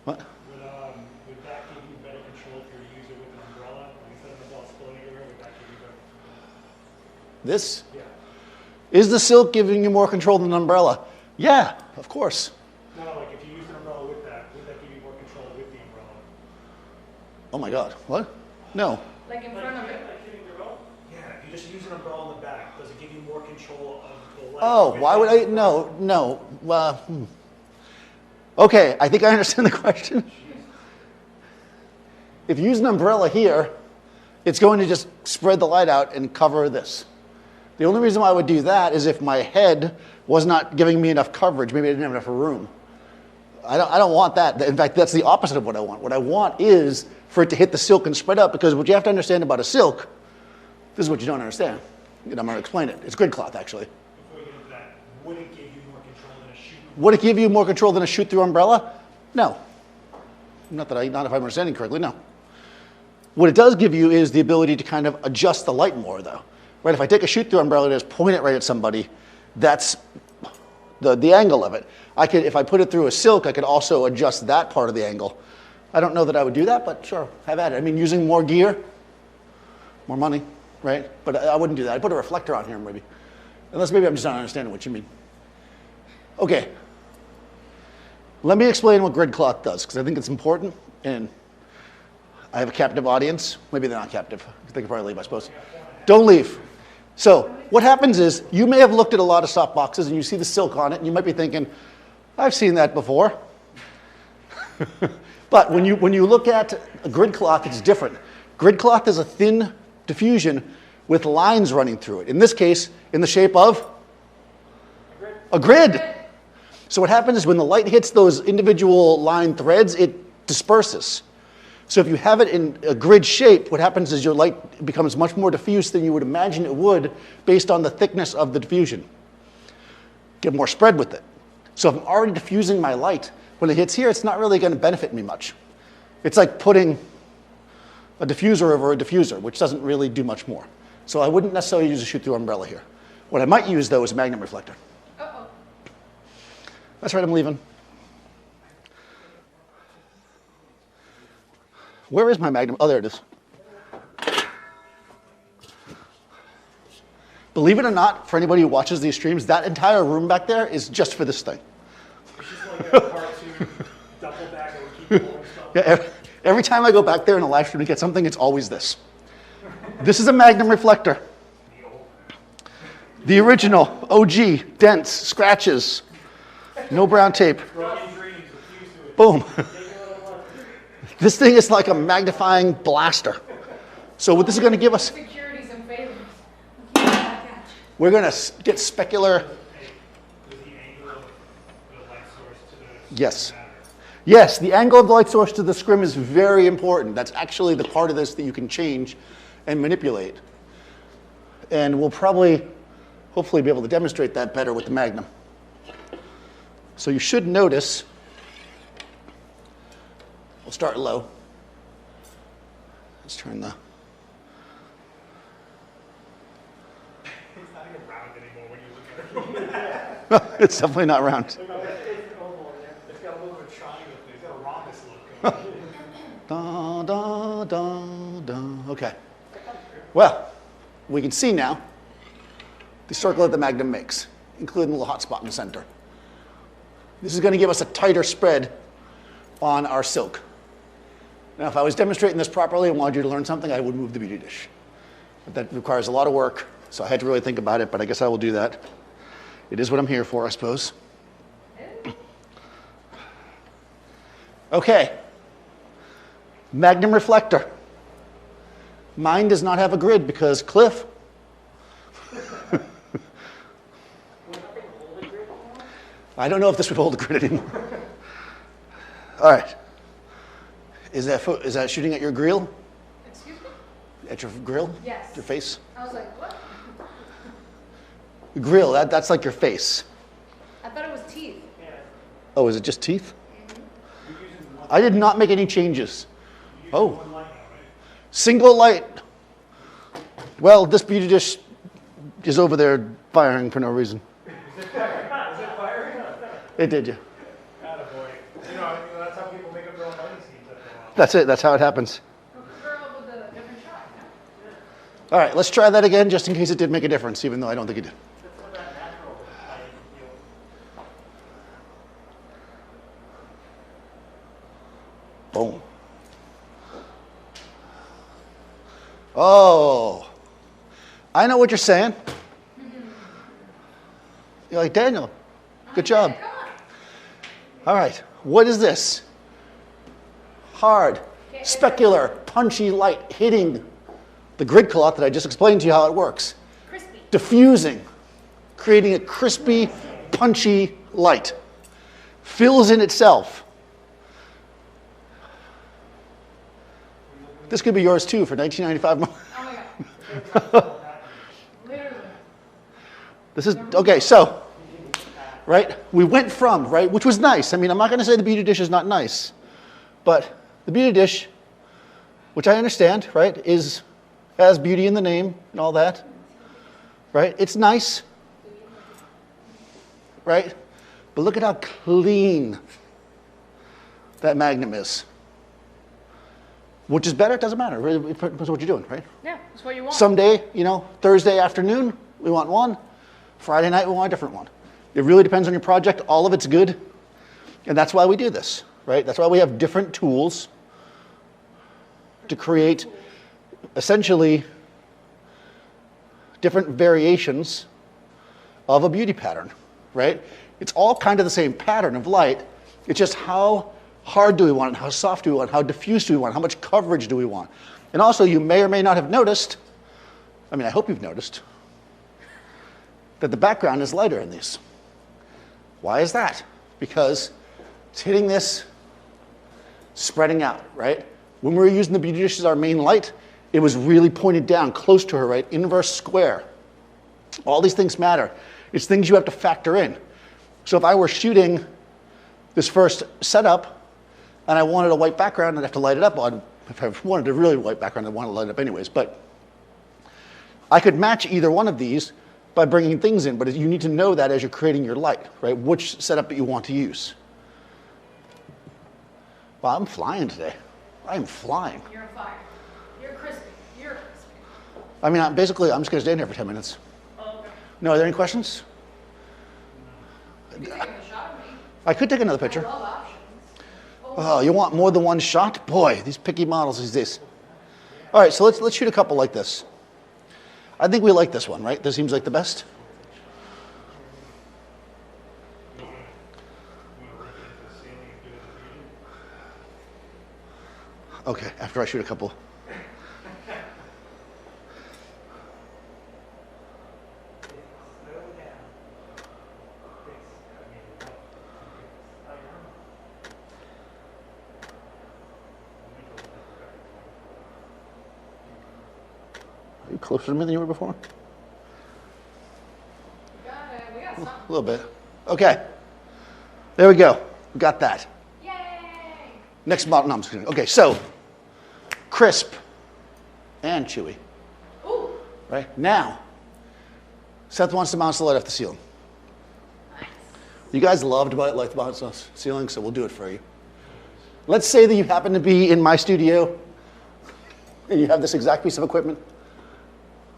Speaker 1: What?
Speaker 3: Would that give you better control if you were to use it with an umbrella? Like instead of the ball exploding everywhere, would that give you better?
Speaker 1: This?
Speaker 3: Yeah.
Speaker 1: Is the silk giving you more control than an umbrella? Yeah, of course.
Speaker 3: No, like if you use an umbrella with that, would that give you more control with the umbrella?
Speaker 1: Oh my God, what? No.
Speaker 2: Like in front of it.
Speaker 3: Yeah, if you just use an umbrella in the back, does it give you more control of the leg?
Speaker 1: Oh, why would I? No. Okay, I think I understand the question. If you use an umbrella here, it's going to just spread the light out and cover this. The only reason why I would do that is if my head was not giving me enough coverage, maybe I didn't have enough room. I don't want that. In fact, that's the opposite of what I want. What I want is for it to hit the silk and spread out, because what you have to understand about a silk, this is what you don't understand. And I'm going to explain it. It's grid cloth, actually.
Speaker 3: Before you get into that, would it give you more control than a shoe?
Speaker 1: Would it give you more control than a shoot-through umbrella? No. Not if I'm understanding correctly, no. What it does give you is the ability to kind of adjust the light more, though. Right? If I take a shoot-through umbrella and just point it right at somebody, that's the angle of it. If I put it through a silk, I could also adjust that part of the angle. I don't know that I would do that, but sure, have at it. I mean, using more gear, more money, right? But I wouldn't do that. I'd put a reflector on here, maybe. Unless maybe I'm just not understanding what you mean. Okay. Let me explain what grid cloth does, because I think it's important, and I have a captive audience. Maybe they're not captive. They can probably leave, I suppose. Don't leave. So what happens is you may have looked at a lot of soft boxes and you see the silk on it, and you might be thinking, I've seen that before. But when you look at a grid cloth, it's different. Grid cloth is a thin diffusion with lines running through it. In this case, in the shape of a grid. So what happens is when the light hits those individual line threads, it disperses. So if you have it in a grid shape, what happens is your light becomes much more diffuse than you would imagine it would based on the thickness of the diffusion. Get more spread with it. So if I'm already diffusing my light, when it hits here, it's not really going to benefit me much. It's like putting a diffuser over a diffuser, which doesn't really do much more. So I wouldn't necessarily use a shoot-through umbrella here. What I might use, though, is a Magnum reflector.
Speaker 2: Uh-oh.
Speaker 1: That's right, I'm leaving. Where is my Magnum? Oh, there it is. Believe it or not, for anybody who watches these streams, that entire room back there is just for this thing.
Speaker 3: It's just like a cartoon duffel bag that would keep pulling stuff.
Speaker 1: Yeah, every time I go back there in a live stream to get something, it's always this. This is a Magnum reflector. The original, OG, dents, scratches, no brown tape.
Speaker 3: Broken dreams, refuse to it.
Speaker 1: Boom. This thing is like a magnifying blaster. So what this is going to give us,
Speaker 2: Securities and favors. Keep that catch.
Speaker 1: we're going to get specular.
Speaker 3: Was the angle of the light source to the
Speaker 1: Yes.
Speaker 3: matter?
Speaker 1: Yes, the angle of the light source to the scrim is very important. That's actually the part of this that you can change and manipulate. And we'll probably, hopefully, be able to demonstrate that better with the Magnum. So you should notice, we'll start low. Let's turn the,
Speaker 3: It's not even round anymore when you look at it.
Speaker 1: it's definitely not round.
Speaker 3: It's oval in there. It's got a little bit of triangle. It's got a rhombus look going on.
Speaker 1: Da, da, da, da. Okay. Well, we can see now the circle that the Magnum makes, including the little hot spot in the center. This is going to give us a tighter spread on our silk. Now, if I was demonstrating this properly and wanted you to learn something, I would move the beauty dish. But that requires a lot of work, so I had to really think about it, but I guess I will do that. It is what I'm here for, I suppose. Okay. Magnum reflector. Mine does not have a grid because Cliff. I don't know if this would hold a grid anymore. All right. Is that shooting at your grill?
Speaker 2: Excuse me?
Speaker 1: At your grill?
Speaker 2: Yes.
Speaker 1: Your face?
Speaker 2: I was like, what?
Speaker 1: Grill, that's like your face.
Speaker 2: I thought it was teeth.
Speaker 1: Oh, is it just teeth? I did not make any changes. Oh. Single light. Well, this beauty dish is over there firing for no reason.
Speaker 3: Is it firing?
Speaker 1: It did, yeah.
Speaker 3: Attaboy. You know, that's how people make up their own money schemes after a while.
Speaker 1: That's it. That's how it happens.
Speaker 2: Girl with a different shot.
Speaker 1: All right, let's try that again just in case it did make a difference, even though I don't think it did.
Speaker 3: That's what that natural light feels.
Speaker 1: Boom. Oh, I know what you're saying. You're like, Daniel, good job.
Speaker 2: Come on.
Speaker 1: All right, what is this? Hard, specular, punchy light hitting the grid cloth that I just explained to you how it works.
Speaker 2: Crispy.
Speaker 1: Diffusing, creating a crispy, punchy light. Fills in itself. This could be yours too for $19.95.
Speaker 2: Oh my god. Literally.
Speaker 1: This is, okay, so, right, we went from, right, which was nice. I mean, I'm not going to say the beauty dish is not nice, but the beauty dish, which I understand, right, has beauty in the name and all that, right? It's nice, right? But look at how clean that Magnum is. Which is better? It doesn't matter. It depends on what you're doing, right?
Speaker 2: Yeah, that's what you want.
Speaker 1: Someday, Thursday afternoon, we want one. Friday night, we want a different one. It really depends on your project. All of it's good. And that's why we do this, right? That's why we have different tools to create essentially different variations of a beauty pattern, right? It's all kind of the same pattern of light. It's just how hard do we want it, how soft do we want it, how diffuse do we want it, how much coverage do we want. And also, you may or may not have noticed, I mean, I hope you've noticed, that the background is lighter in these. Why is that? Because it's hitting this, spreading out, right? When we were using the beauty dish as our main light, it was really pointed down, close to her, right? Inverse square. All these things matter. It's things you have to factor in. So if I were shooting this first setup, and I wanted a white background, I'd have to light it up on, if I wanted a really white background, I'd want to light it up anyways, but I could match either one of these by bringing things in, but you need to know that as you're creating your light, right? Which setup that you want to use. Wow, I'm flying today. I am flying.
Speaker 2: You're a fire. You're crispy. You're crispy.
Speaker 1: I mean, basically, I'm just going to stand here for 10 minutes.
Speaker 2: Oh
Speaker 1: No, are there any questions?
Speaker 2: You can take a shot of me.
Speaker 1: I could take another
Speaker 2: I
Speaker 1: picture.
Speaker 2: love options.
Speaker 1: Oh, you want more than one shot? Boy, these picky models these days. All right, so let's shoot a couple like this. I think we like this one, right? This seems like the best. Okay, after I shoot a couple. Are you closer to me than you were before?
Speaker 2: We got something.
Speaker 1: A little bit. Okay. There we go. We got that.
Speaker 2: Yay!
Speaker 1: Next model. No, I'm just kidding. Okay, so crisp and chewy.
Speaker 2: Ooh,
Speaker 1: Right? Now, Seth wants to bounce the light off the ceiling.
Speaker 2: nice.
Speaker 1: You guys love to light the bounce off the ceiling, so we'll do it for you. Let's say that you happen to be in my studio and you have this exact piece of equipment.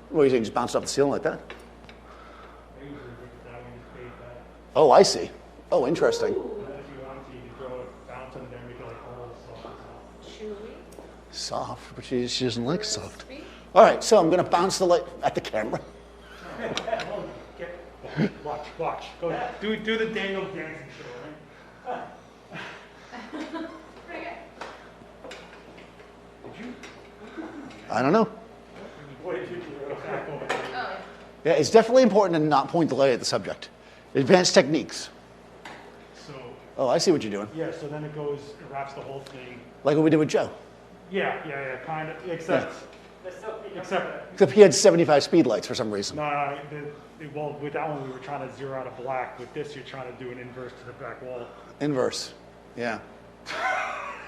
Speaker 1: What do you think? Just bounce it off the ceiling like that?
Speaker 3: I usually look at that when you fade that.
Speaker 1: Oh, I see. Oh, interesting.
Speaker 3: And then if you want to, you can throw it, bounce it, and then make it like holes. So.
Speaker 2: Chewy.
Speaker 1: Soft, but she doesn't like soft.
Speaker 2: Crispy.
Speaker 1: All right, so I'm going to bounce the light at the camera.
Speaker 3: Watch. Go do the Daniel dancing show, right?
Speaker 2: Pretty good.
Speaker 1: I don't know.
Speaker 3: What did you do?
Speaker 2: Oh, yeah.
Speaker 1: Yeah, it's definitely important to not point the light at the subject. Advanced techniques.
Speaker 3: So,
Speaker 1: Oh, I see what you're doing.
Speaker 3: yeah, so then it wraps the whole thing.
Speaker 1: Like what we did with Joe.
Speaker 3: Yeah, kind of, except,
Speaker 1: Except he had 75 speed lights for some reason.
Speaker 3: well, with that one, we were trying to zero out a black. With this, you're trying to do an inverse to the back wall.
Speaker 1: Inverse. Yeah.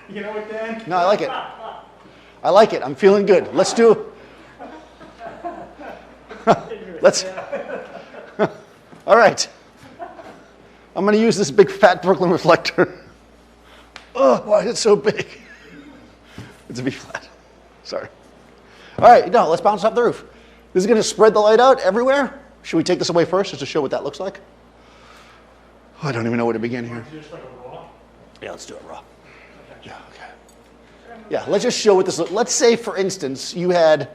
Speaker 3: You know what, Dan?
Speaker 1: No, I like it. I like it. I'm feeling good. Let's do. Let's. All right. I'm going to use this big fat Brooklyn reflector. Oh, why is it so big? It's a B flat. Sorry. All right, no, let's bounce off the roof. This is going to spread the light out everywhere. Should we take this away first just to show what that looks like? Oh, I don't even know where to begin here.
Speaker 3: Just like a raw.
Speaker 1: Yeah, let's do it raw. Yeah, okay. Yeah, let's just show what this looks. Let's say, for instance, you had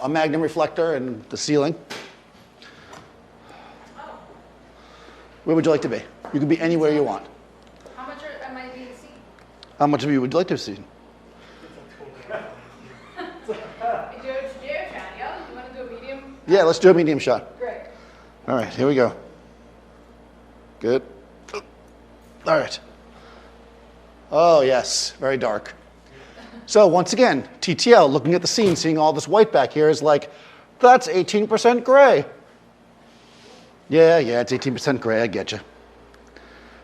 Speaker 1: a Magnum reflector in the ceiling. Where would you like to be? You can be anywhere you want.
Speaker 2: How much am I being seen?
Speaker 1: How much of you would you like to see?
Speaker 2: Daniel, you want to do a medium?
Speaker 1: Yeah, let's do a medium shot.
Speaker 2: Great.
Speaker 1: All right, here we go. Good. All right. Oh, yes, very dark. So once again, TTL, looking at the scene, seeing all this white back here is like, that's 18% gray. Yeah, it's 18% gray, I get you.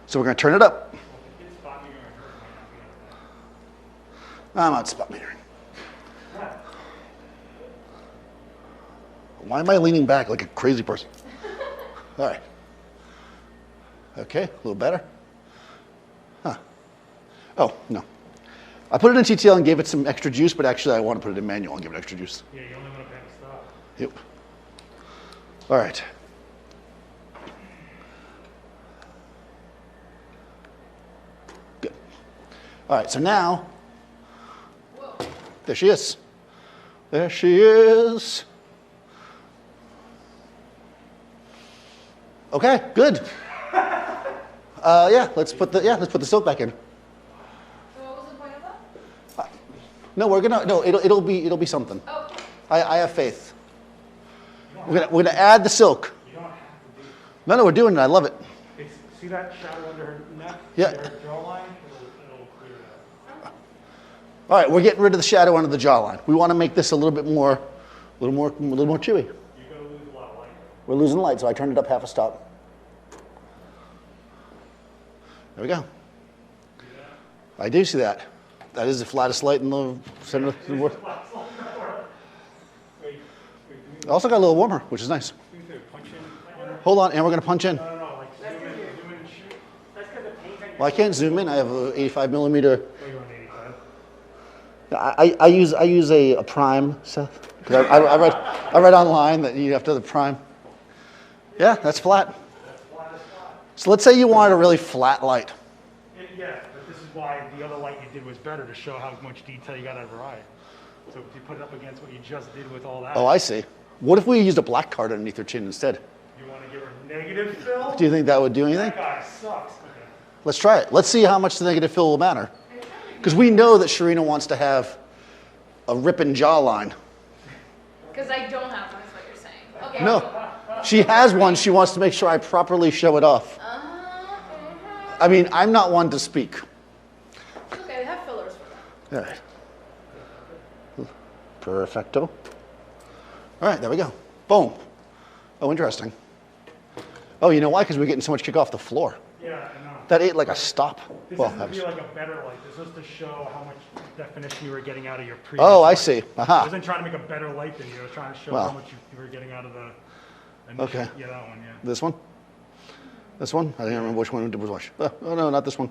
Speaker 1: So we're going to turn it up. I'm not spot metering. Why am I leaning back like a crazy person? All right. Okay, a little better. Huh. Oh, no. I put it in TTL and gave it some extra juice, but actually I want to put it in manual and give it extra juice.
Speaker 3: Yeah, you only want to bend stop.
Speaker 1: Yep. All right. Good. All right, so now, there she is. There she is. Okay, good. Let's put the silk back in.
Speaker 2: So what was the point of that?
Speaker 1: No, it'll be something.
Speaker 2: Oh,
Speaker 1: I have faith. We're gonna add the silk.
Speaker 3: You don't have to do.
Speaker 1: No, we're doing it. I love it.
Speaker 3: See that shadow under her neck?
Speaker 1: Yeah.
Speaker 3: Her jawline? It'll clear that.
Speaker 1: All right, we're getting rid of the shadow under the jawline. We want to make this a little more chewy.
Speaker 3: You're gonna lose a lot of light.
Speaker 1: We're losing light, so I turned it up half a stop. There we go. I do see that. That is the flattest light in the center of the world.
Speaker 3: Wait,
Speaker 1: Also got a little warmer, which is nice.
Speaker 3: punch in.
Speaker 1: Hold on, and we're going to punch in.
Speaker 3: No, like zoom in and shoot.
Speaker 5: That's because the paint on your
Speaker 1: Well, I can't zoom in. I have a 85 millimeter.
Speaker 3: Oh, you're on 85.
Speaker 1: I use a prime, Seth. 'Cause I read online that you have to prime. Yeah, that's flat.
Speaker 3: That's flat as flat.
Speaker 1: So let's say you wanted a really flat light.
Speaker 3: Yeah, but this is why the other light you did was better to show how much detail you got out of your eye. So if you put it up against what you just did with all that.
Speaker 1: Oh, I see. What if we used a black card underneath her chin instead?
Speaker 3: You want to give her negative fill?
Speaker 1: Do you think that would do anything?
Speaker 3: That guy sucks. Okay.
Speaker 1: Let's try it. Let's see how much the negative fill will matter. Because we know that Sharina wants to have a ripping jawline.
Speaker 2: Because I don't have one, is what you're saying. Okay.
Speaker 1: No, she has one. She wants to make sure I properly show it off. I mean, I'm not one to speak.
Speaker 2: Okay, they have fillers for that.
Speaker 1: All right. Perfecto. All right, there we go. Boom. Oh, interesting. Oh, you know why? Because we're getting so much kick off the floor.
Speaker 3: Yeah, I know.
Speaker 1: That ate like a stop.
Speaker 3: This
Speaker 1: Well,
Speaker 3: is to be like a better light. This was to show how much definition you were getting out of your previous
Speaker 1: oh, I
Speaker 3: light.
Speaker 1: see.
Speaker 3: I
Speaker 1: Aha.
Speaker 3: wasn't trying to make a better light than you. I was trying to show
Speaker 1: Well.
Speaker 3: how much you were getting out of the initial.
Speaker 1: Okay.
Speaker 3: Yeah, that one, yeah.
Speaker 1: This one? This one? I don't remember which one was which. Oh, no, not this one.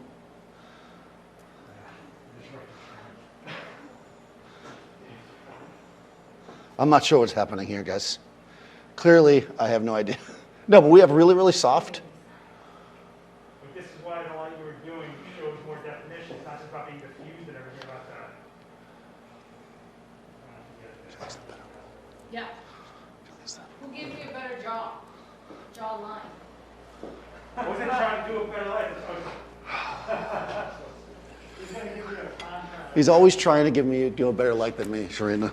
Speaker 1: I'm not sure what's happening here, guys. Clearly, I have no idea. No, but we have really, really soft.
Speaker 3: But this is why the light you were doing shows more definition. It's not just about being diffused and everything about that.
Speaker 2: Yeah. Who gave me a better jaw line?
Speaker 3: I wasn't trying to do a better light. He's going to give you a contrast.
Speaker 1: He's always trying to give me a better light than me, Sharina.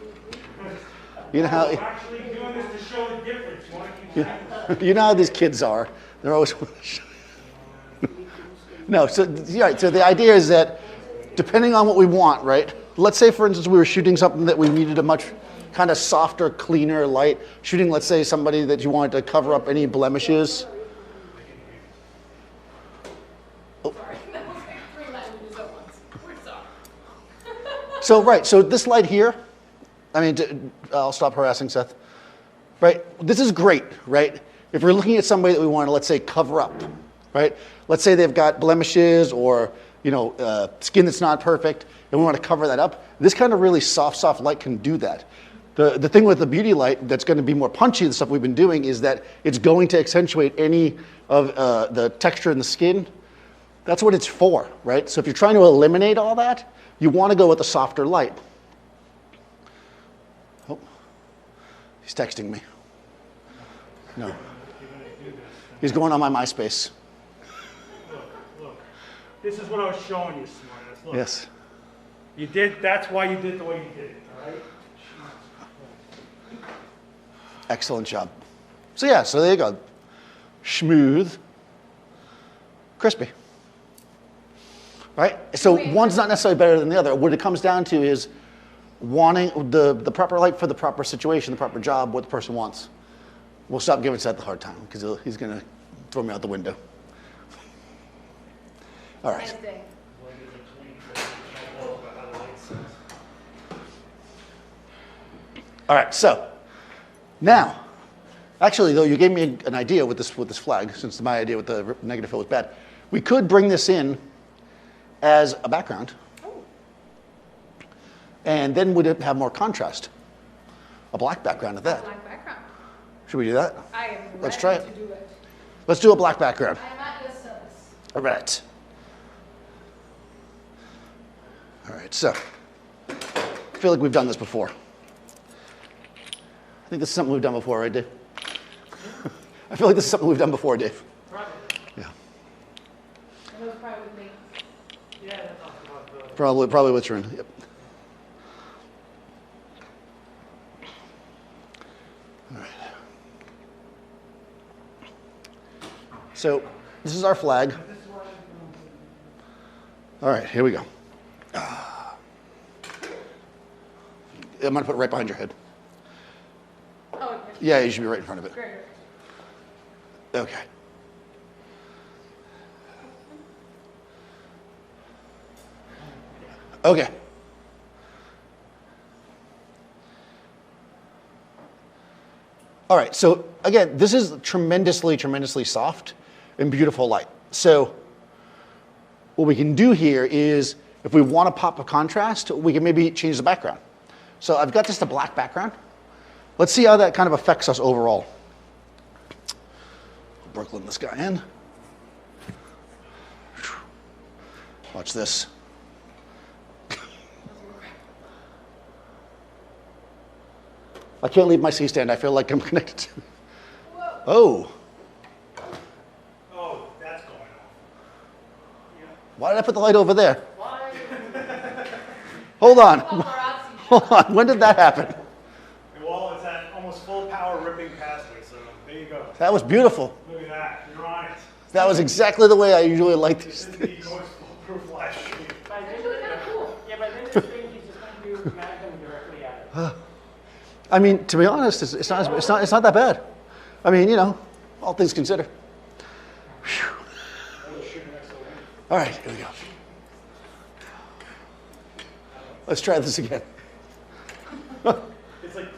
Speaker 1: You know how
Speaker 3: I'm actually doing this to show the difference. You want to keep saying this?
Speaker 1: you know how these kids are. They're always no. So right. So the idea is that depending on what we want, right? Let's say, for instance, we were shooting something that we needed a much kind of softer, cleaner light. Shooting, let's say, somebody that you wanted to cover up any blemishes.
Speaker 2: Sorry, that was like 3 languages at once. We're sorry.
Speaker 1: So right. So this light here. I mean, I'll stop harassing Seth. Right? This is great, right? If we're looking at somebody that we want to, let's say, cover up, right? Let's say they've got blemishes or, skin that's not perfect, and we want to cover that up. This kind of really soft light can do that. The thing with the beauty light that's going to be more punchy, the stuff we've been doing, is that it's going to accentuate any of the texture in the skin. That's what it's for, right? So if you're trying to eliminate all that, you want to go with a softer light. Oh, he's texting me. No. He's going on my MySpace.
Speaker 3: Look. This is what I was showing you, smartass. Look.
Speaker 1: Yes.
Speaker 3: You did. That's why you did the way you did it. All right.
Speaker 1: Excellent job. So yeah, so there you go. Smooth, crispy. Right? So one's not necessarily better than the other. What it comes down to is wanting the proper light for the proper situation, the proper job, what the person wants. We'll stop giving Seth the hard time because he's going to throw me out the window. All right.
Speaker 2: Nice day.
Speaker 1: All right, so now, actually, though, you gave me an idea with this flag, since my idea with the negative fill was bad. We could bring this in as a background, and then would it have more contrast? A black background at that.
Speaker 2: Black background.
Speaker 1: Should we do that?
Speaker 2: I am ready
Speaker 1: Let's try it.
Speaker 2: to do it.
Speaker 1: Let's do a black background.
Speaker 2: I am at your service.
Speaker 1: All right. All right, so I feel like we've done this before. I think this is something we've done before, right, Dave? I feel like this is something we've done before, Dave.
Speaker 3: Probably.
Speaker 1: Yeah.
Speaker 2: And those probably with me.
Speaker 3: Yeah, that's about the.
Speaker 1: Probably with Sharon. Yep. All right. So this is our flag. All right, here we go. I'm gonna put it right behind your head.
Speaker 2: Oh, okay.
Speaker 1: Yeah, you should be right in front of it.
Speaker 2: Great.
Speaker 1: Okay. Okay. All right, so again, this is tremendously soft and beautiful light. So what we can do here is, if we want to pop a contrast, we can maybe change the background. So I've got just a black background. let's see how that kind of affects us overall. Brooklyn this guy in. Watch this. I can't leave my C-stand. I feel like I'm connected to. Oh.
Speaker 3: Oh, that's going on. Yeah.
Speaker 1: Why did I put the light over there? Hold on. Hold on. When did that happen?
Speaker 3: Well, it's at almost full power ripping past me, so there you go.
Speaker 1: That was beautiful.
Speaker 3: Look at that. You're on it.
Speaker 1: That was exactly the way I usually like these
Speaker 3: This is
Speaker 1: things.
Speaker 3: the most foolproof live stream.
Speaker 5: Yeah, but then this thing, he's just going to do Magnum directly at it.
Speaker 1: I mean, to be honest, it's not that bad. I mean, you know, all things considered. Whew. All right, here we go. Let's try this again.
Speaker 3: It's like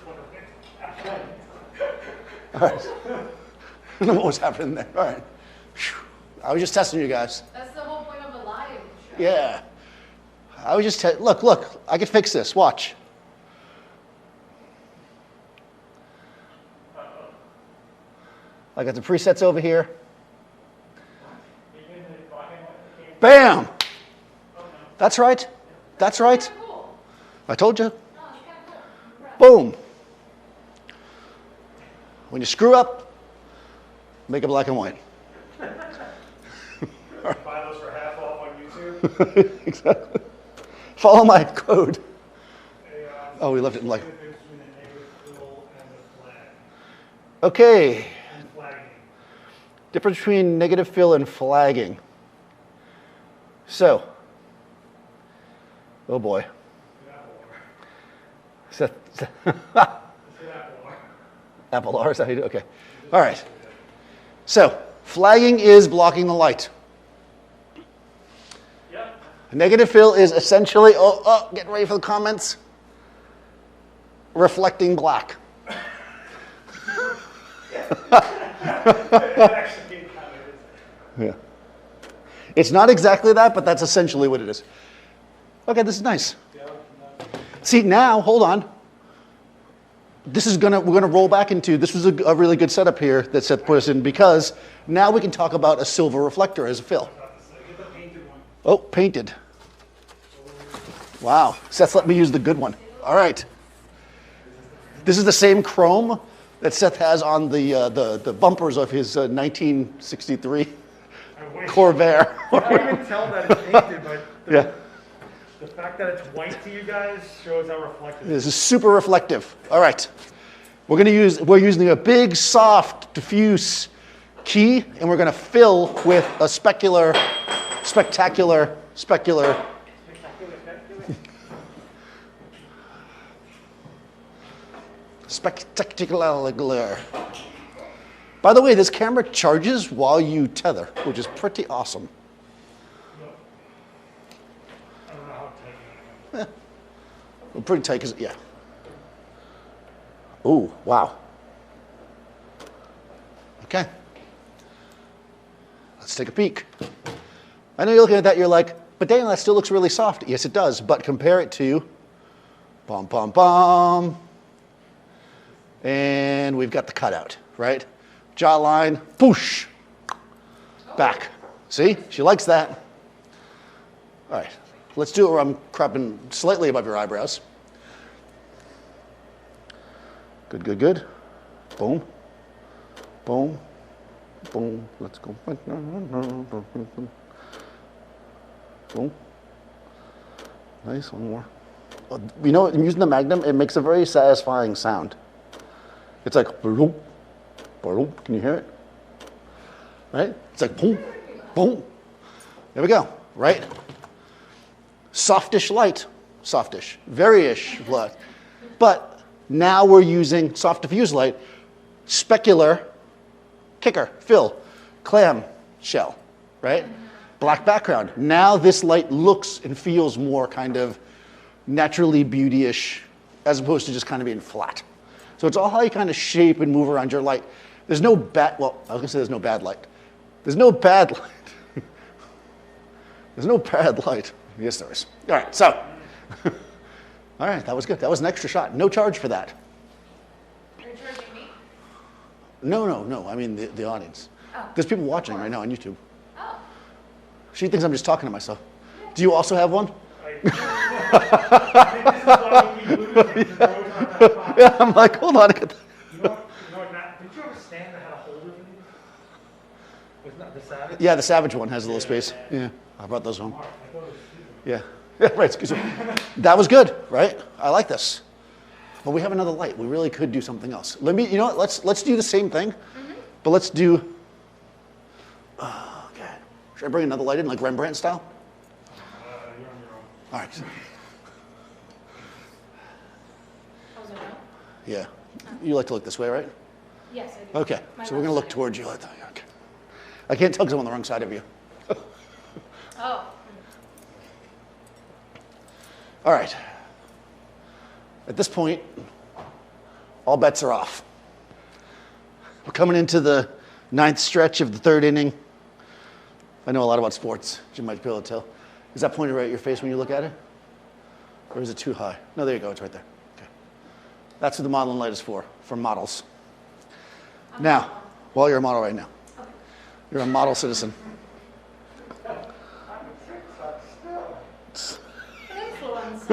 Speaker 1: All right. I don't know what was happening there. All right. Whew. I was just testing you guys.
Speaker 2: That's the whole point of a live show.
Speaker 1: Yeah. I was just look. I can fix this. Watch. I got the presets over here. Bam! That's right. That's right.
Speaker 2: Cool.
Speaker 1: I told you.
Speaker 2: No, it's kind of cool.
Speaker 1: Boom. When you screw up, make it black and white.
Speaker 3: buy those for half off on YouTube.
Speaker 1: Exactly. Follow my code. Oh, we left it in like. Okay. Difference between negative fill and flagging. So, oh boy. Apple R, is that how you do it? Okay. All right. So, flagging is blocking the light.
Speaker 5: Yep.
Speaker 1: Negative fill is essentially, getting ready for the comments, reflecting black. Yeah. It's not exactly that, but that's essentially what it is. Okay, this is nice. See, now, hold on. We're gonna roll back into, this was a really good setup here that Seth put us in, because now we can talk about a silver reflector as a fill. Oh, painted. Wow, Seth let me use the good one. All right. This is the same chrome that Seth has on the bumpers of his 1963 Corvair.
Speaker 3: I can't even tell that it's painted, but
Speaker 1: Yeah.
Speaker 3: the fact that it's white to you guys shows how reflective it is.
Speaker 1: This is super reflective. All right. We're using a big, soft, diffuse key, and we're going to fill with a spectacular, spectacular. By the way, this camera charges while you tether, which is pretty awesome.
Speaker 3: I don't know how tight
Speaker 1: Well, pretty tight, because, yeah. Ooh, wow. Okay. Let's take a peek. I know you're looking at that, you're like, but Daniel, that still looks really soft. Yes, it does, but compare it to, bum, bum, bum. And we've got the cutout, right? Jawline, poosh, back. See, she likes that. All right, let's do it where I'm cropping slightly above your eyebrows. Good, good, good. Boom, boom, boom. Let's go. Boom. Nice, one more. You know, using the Magnum, it makes a very satisfying sound. It's like, boom, boom. Can you hear it? Right? It's like, boom, boom. There we go, right? Softish light, softish, very-ish light. But now we're using soft diffuse light, specular, kicker, fill, clam shell, right? Black background. Now this light looks and feels more kind of naturally beauty-ish as opposed to just kind of being flat. So it's all how you kind of shape and move around your light. There's no bad, well, I was gonna say there's no bad light. There's no bad light. There's no bad light. Yes, there is. All right, so. All right, that was good. That was an extra shot. No charge for that. No. I mean the audience.
Speaker 2: Oh.
Speaker 1: There's people watching right now on YouTube.
Speaker 2: Oh.
Speaker 1: She thinks I'm just talking to myself. Do you also have one? Yeah, I'm like, hold on.
Speaker 3: You know what, Matt, did you ever stand that had a holder for these? Was not the Savage?
Speaker 1: Yeah, the Savage one has a little space. Yeah, I brought those home. Yeah, yeah, right. Excuse me. That was good, right? I like this. But we have another light. We really could do something else. You know what? Let's do the same thing, but let's do. Okay. Should I bring another light in, like Rembrandt style?
Speaker 3: You're on your own.
Speaker 1: All right.
Speaker 2: Oh, is it no?
Speaker 1: Yeah. You like to look this way, right?
Speaker 2: Yes, I do.
Speaker 1: Okay.
Speaker 2: My
Speaker 1: So we're gonna
Speaker 2: left
Speaker 1: look
Speaker 2: side.
Speaker 1: towards you like that. Okay. I can't tell because I'm on the wrong side of you.
Speaker 2: Oh.
Speaker 1: All right. At this point, all bets are off. We're coming into the 9th stretch of the 3rd inning. I know a lot about sports, as you might be able to tell. Is that pointed right at your face when you look at it? Or is it too high? No, there you go, it's right there. Okay. That's what the modeling light is for models. Now, well, you're a model right now. You're a model citizen.
Speaker 2: Influence.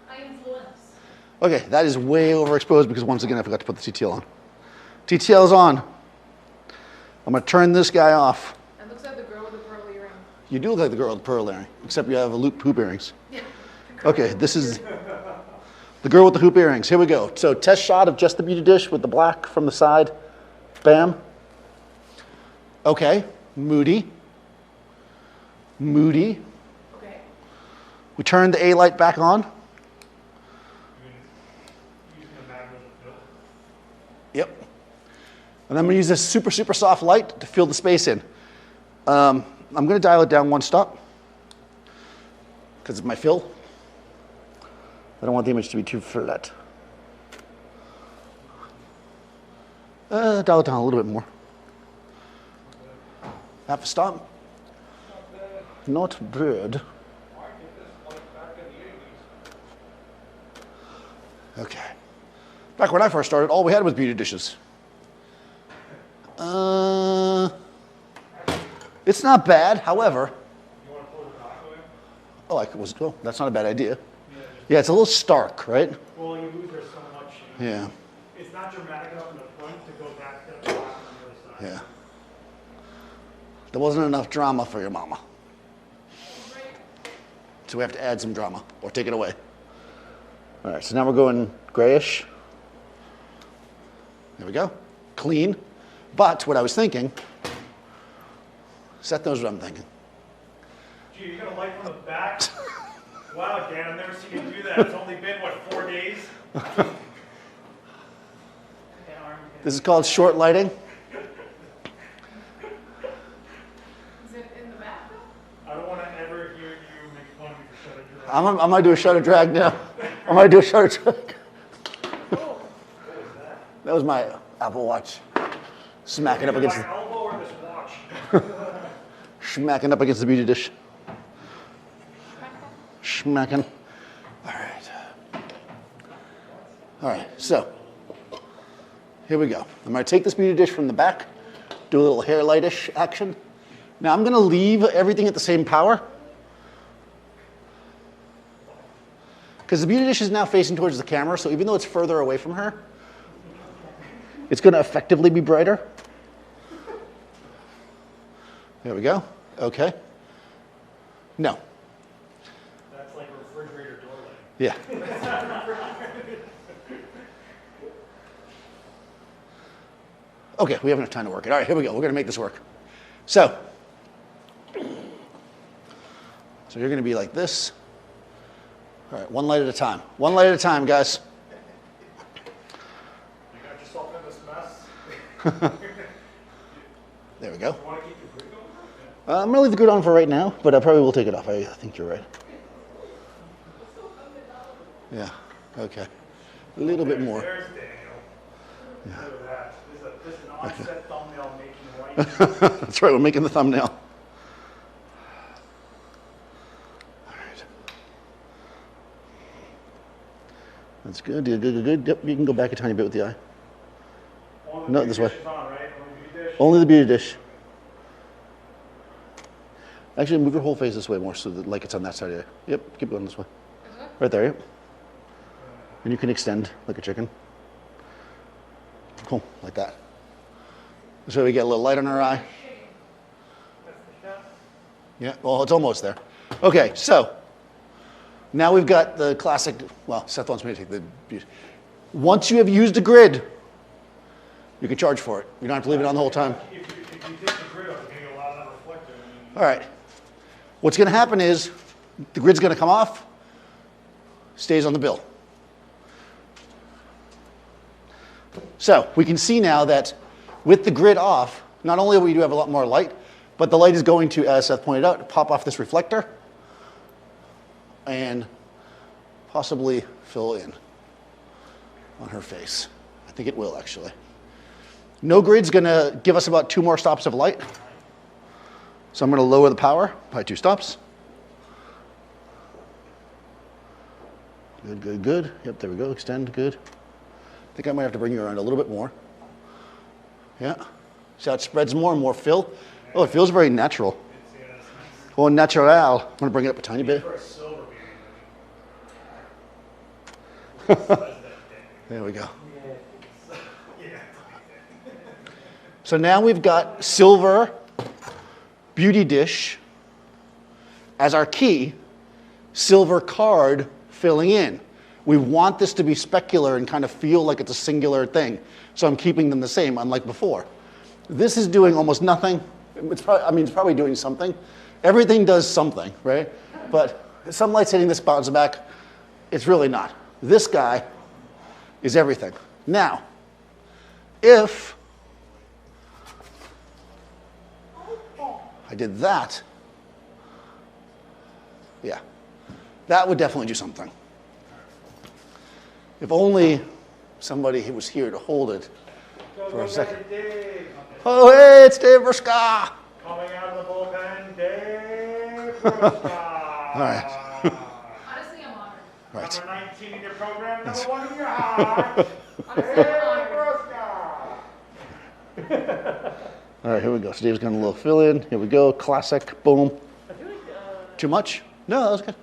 Speaker 2: I influence.
Speaker 1: Okay, that is way overexposed because once again I forgot to put the TTL on. TTL's on. I'm going to turn this guy off.
Speaker 2: It looks like the girl with the pearl earring.
Speaker 1: You do look like the girl with the pearl earring, except you have a loop hoop earrings. Okay, this is the girl with the hoop earrings. Here we go. So test shot of just the beauty dish with the black from the side. Bam. Okay, moody. Moody.
Speaker 2: Okay.
Speaker 1: We turn the A light back on.
Speaker 3: Using a Magnum fill.
Speaker 1: Yep. And I'm going to use this super, super soft light to fill the space in. I'm going to dial it down 1 stop because it's my fill. I don't want the image to be too flat. Dial it down a little bit more. Half a stop. Not bad. Okay. Back when I first started, all we had was beauty dishes. It's not bad, however.
Speaker 3: You want to pull the back away?
Speaker 1: Oh, that's not a bad idea. Yeah, it's a little stark, right?
Speaker 3: Well, you lose there so much.
Speaker 1: Yeah,
Speaker 3: It's not dramatic enough in the front to go back to the back on the other side.
Speaker 1: yeah. There wasn't enough drama for your mama. So we have to add some drama or take it away. All right, so now we're going grayish. There we go. Clean. But what I was thinking, Seth knows what I'm thinking.
Speaker 3: Gee, you got a light from the back? Wow, Dan, I've never seen you do that. It's only been, what, 4 days?
Speaker 1: This is called short lighting.
Speaker 2: Is it in the back?
Speaker 3: I don't want to ever hear you make fun of me for shutting your
Speaker 1: I'm gonna do a shutter drag now. I'm gonna do a shutter drag. That was my Apple Watch. Smacking up against
Speaker 3: my elbow or this watch?
Speaker 1: smacking up against the beauty dish. Smacking. All right. All right, so here we go. I'm gonna take this beauty dish from the back, do a little hair lightish action. Now I'm gonna leave everything at the same power because the beauty dish is now facing towards the camera, so even though it's further away from her, it's gonna effectively be brighter. There we go. Okay. No.
Speaker 3: That's like a refrigerator door light.
Speaker 1: Yeah. Okay, we have enough time to work it. All right, here we go. We're going to make this work. So you're going to be like this. All right, one light at a time. One light at a time, guys.
Speaker 3: You got yourself in this mess.
Speaker 1: There we go.
Speaker 3: You want to keep your grid going?
Speaker 1: I'm going to leave the grid on for right now, but I probably will take it off. I think you're right. Yeah, okay. A little bit more.
Speaker 3: There's Daniel. Look at that. This is an on-set thumbnail making right now.
Speaker 1: That's right, we're making the thumbnail. All right. That's good, good. Yep, you can go back a tiny bit with the eye. No, this way.
Speaker 3: Dish is on, right? Only beauty dish.
Speaker 1: Only the beauty dish. Actually, move your whole face this way more so that like it's on that side of you. Yep, keep going this way. Right there, yep. And you can extend like a chicken. Cool, like that. So we get a little light on our eye. Yeah, well, it's almost there. Okay, so now we've got the classic, well, Seth wants me to take the beauty. Once you have used a grid, you can charge for it. You don't have to leave it on the whole time.
Speaker 3: If you take the grid off, you're going to get a lot of that reflector.
Speaker 1: All right. What's going to happen is the grid's going to come off, stays on the bill. So we can see now that with the grid off, not only do we have a lot more light, but the light is going to, as Seth pointed out, pop off this reflector and possibly fill in on her face. I think it will, actually. No grid's going to give us about 2 more stops of light. So I'm going to lower the power by 2 stops. Good, good, good. Yep, there we go. Extend, good. I think I might have to bring you around a little bit more. Yeah. See how it spreads more and more fill? Oh, it feels very natural. Oh, natural. I'm going to bring it up a tiny bit. There we go. So now we've got silver beauty dish as our key, silver card filling in. We want this to be specular and kind of feel like it's a singular thing. So I'm keeping them the same, unlike before. This is doing almost nothing. It's probably doing something. Everything does something, right? But some light's hitting this, bouncing back. It's really not. This guy is everything. Now, if I did that, yeah, that would definitely do something. If only somebody was here to hold it for a second. Oh, hey, it's Dave Ruska.
Speaker 3: Coming out of the bullpen, Dave Ruska.
Speaker 1: All right.
Speaker 2: Honestly, I'm honored.
Speaker 1: Right.
Speaker 3: Number 19 in your program, number 1 in your heart.
Speaker 2: Honestly,
Speaker 3: Dave
Speaker 2: I'm honored.
Speaker 3: Ruska.
Speaker 1: All right, here we go. So Dave's going to a little fill in. Here we go. Classic. Boom.
Speaker 5: I feel like,
Speaker 1: Too much? No, that was good.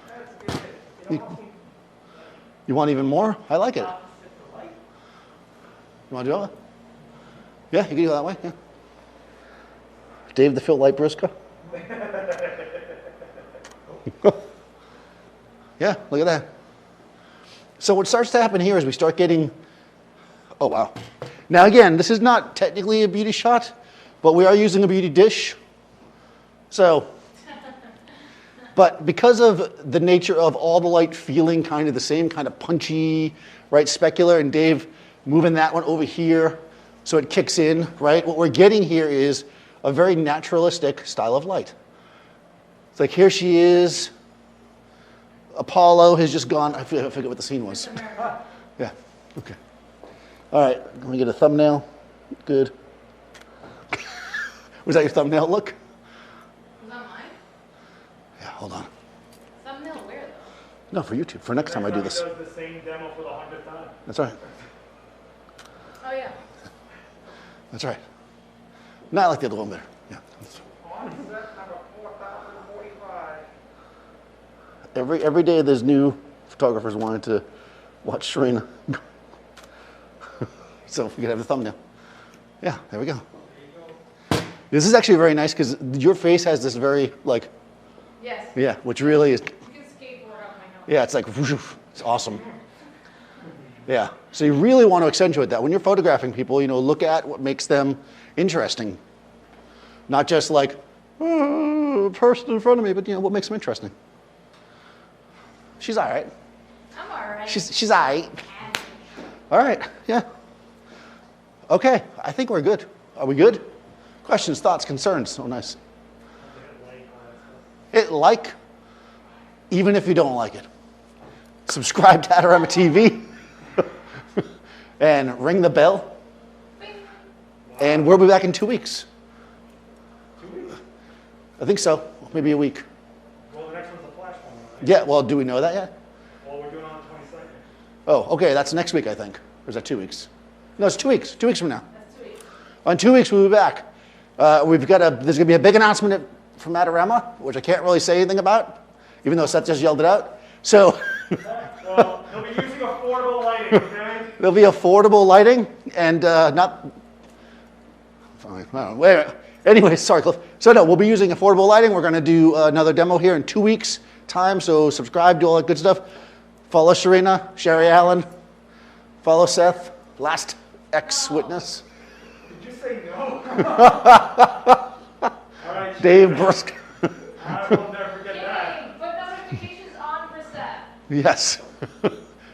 Speaker 5: that's good. You know,
Speaker 1: You want even more? I like it. You want to do it? Yeah, you can go that way. Yeah. Dave the Fill Light Briska. Yeah, look at that. So what starts to happen here is we start getting, oh wow. Now again, this is not technically a beauty shot, but we are using a beauty dish. So, but because of the nature of all the light feeling kind of the same, kind of punchy, right, specular, and Dave moving that one over here so it kicks in, right? What we're getting here is a very naturalistic style of light. It's like here she is. Apollo has just gone. I forget what the scene was. Yeah, okay. All right, let me get a thumbnail. Good. Was that your thumbnail look?
Speaker 2: Was that mine?
Speaker 1: Yeah, hold on.
Speaker 2: Thumbnail where though?
Speaker 1: No, for YouTube, for next time I do this.
Speaker 3: Does the same demo for the 100th time.
Speaker 1: That's right.
Speaker 2: Oh yeah.
Speaker 1: That's right. Not like the other one better. Yeah.
Speaker 3: On set number 4045.
Speaker 1: Every day there's new photographers wanting to watch Serena. So we could have the thumbnail. Yeah, there we go. This is actually very nice because your face has this very like,
Speaker 2: Yes.
Speaker 1: yeah, which really is,
Speaker 2: You can skateboard on my nose.
Speaker 1: yeah, it's like, whoosh, it's awesome. Yeah, so you really want to accentuate that. When you're photographing people, you know, look at what makes them interesting. Not just like, oh, a person in front of me, but you know, what makes them interesting. She's all right.
Speaker 2: I'm alright.
Speaker 1: She's all right. All right, yeah. Okay, I think we're good. Are we good? Questions, thoughts, concerns? Oh, nice. Hit like, even if you don't like it. Subscribe to Adorama TV. And ring the bell. And we'll be back in 2 weeks.
Speaker 3: 2 weeks?
Speaker 1: I think so. Maybe a week.
Speaker 3: Well, the next one's the flash one, right?
Speaker 1: Yeah, well, do we know that yet?
Speaker 3: Well, we're doing on the 22nd.
Speaker 1: Oh, okay, that's next week, I think. Or is that 2 weeks? No, it's 2 weeks. 2 weeks from now.
Speaker 2: That's 2 weeks.
Speaker 1: On 2 weeks, we'll be back. There's going to be a big announcement from Adorama, which I can't really say anything about, even though Seth just yelled it out. So
Speaker 5: Well, they'll be using affordable lighting, okay?
Speaker 1: there'll be affordable lighting and not. Fine. No, wait a minute. Anyway, sorry, Cliff. So no, we'll be using affordable lighting. We're going to do another demo here in 2 weeks' time. So subscribe, do all that good stuff. Follow Sharina, Sherry Allen. Follow Seth, last ex-witness.
Speaker 5: Did you say no? All right,
Speaker 1: Dave Brusk.
Speaker 5: I will never forget that.
Speaker 2: Dave, put notifications on for Seth.
Speaker 1: Yes.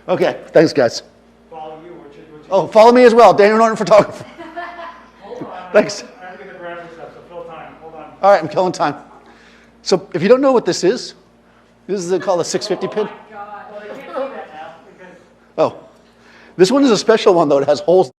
Speaker 1: Okay, thanks, guys.
Speaker 5: Follow you, which is
Speaker 1: Oh, follow me as well, Daniel Norton Photographer.
Speaker 5: hold on.
Speaker 1: Thanks.
Speaker 5: I have to get the graphics up, so fill time. Hold on.
Speaker 1: All right, I'm killing time. So if you don't know what this is called a 650 pin.
Speaker 2: God.
Speaker 5: Well, they can't see that now because
Speaker 1: Oh, this one is a special one, though. It has holes.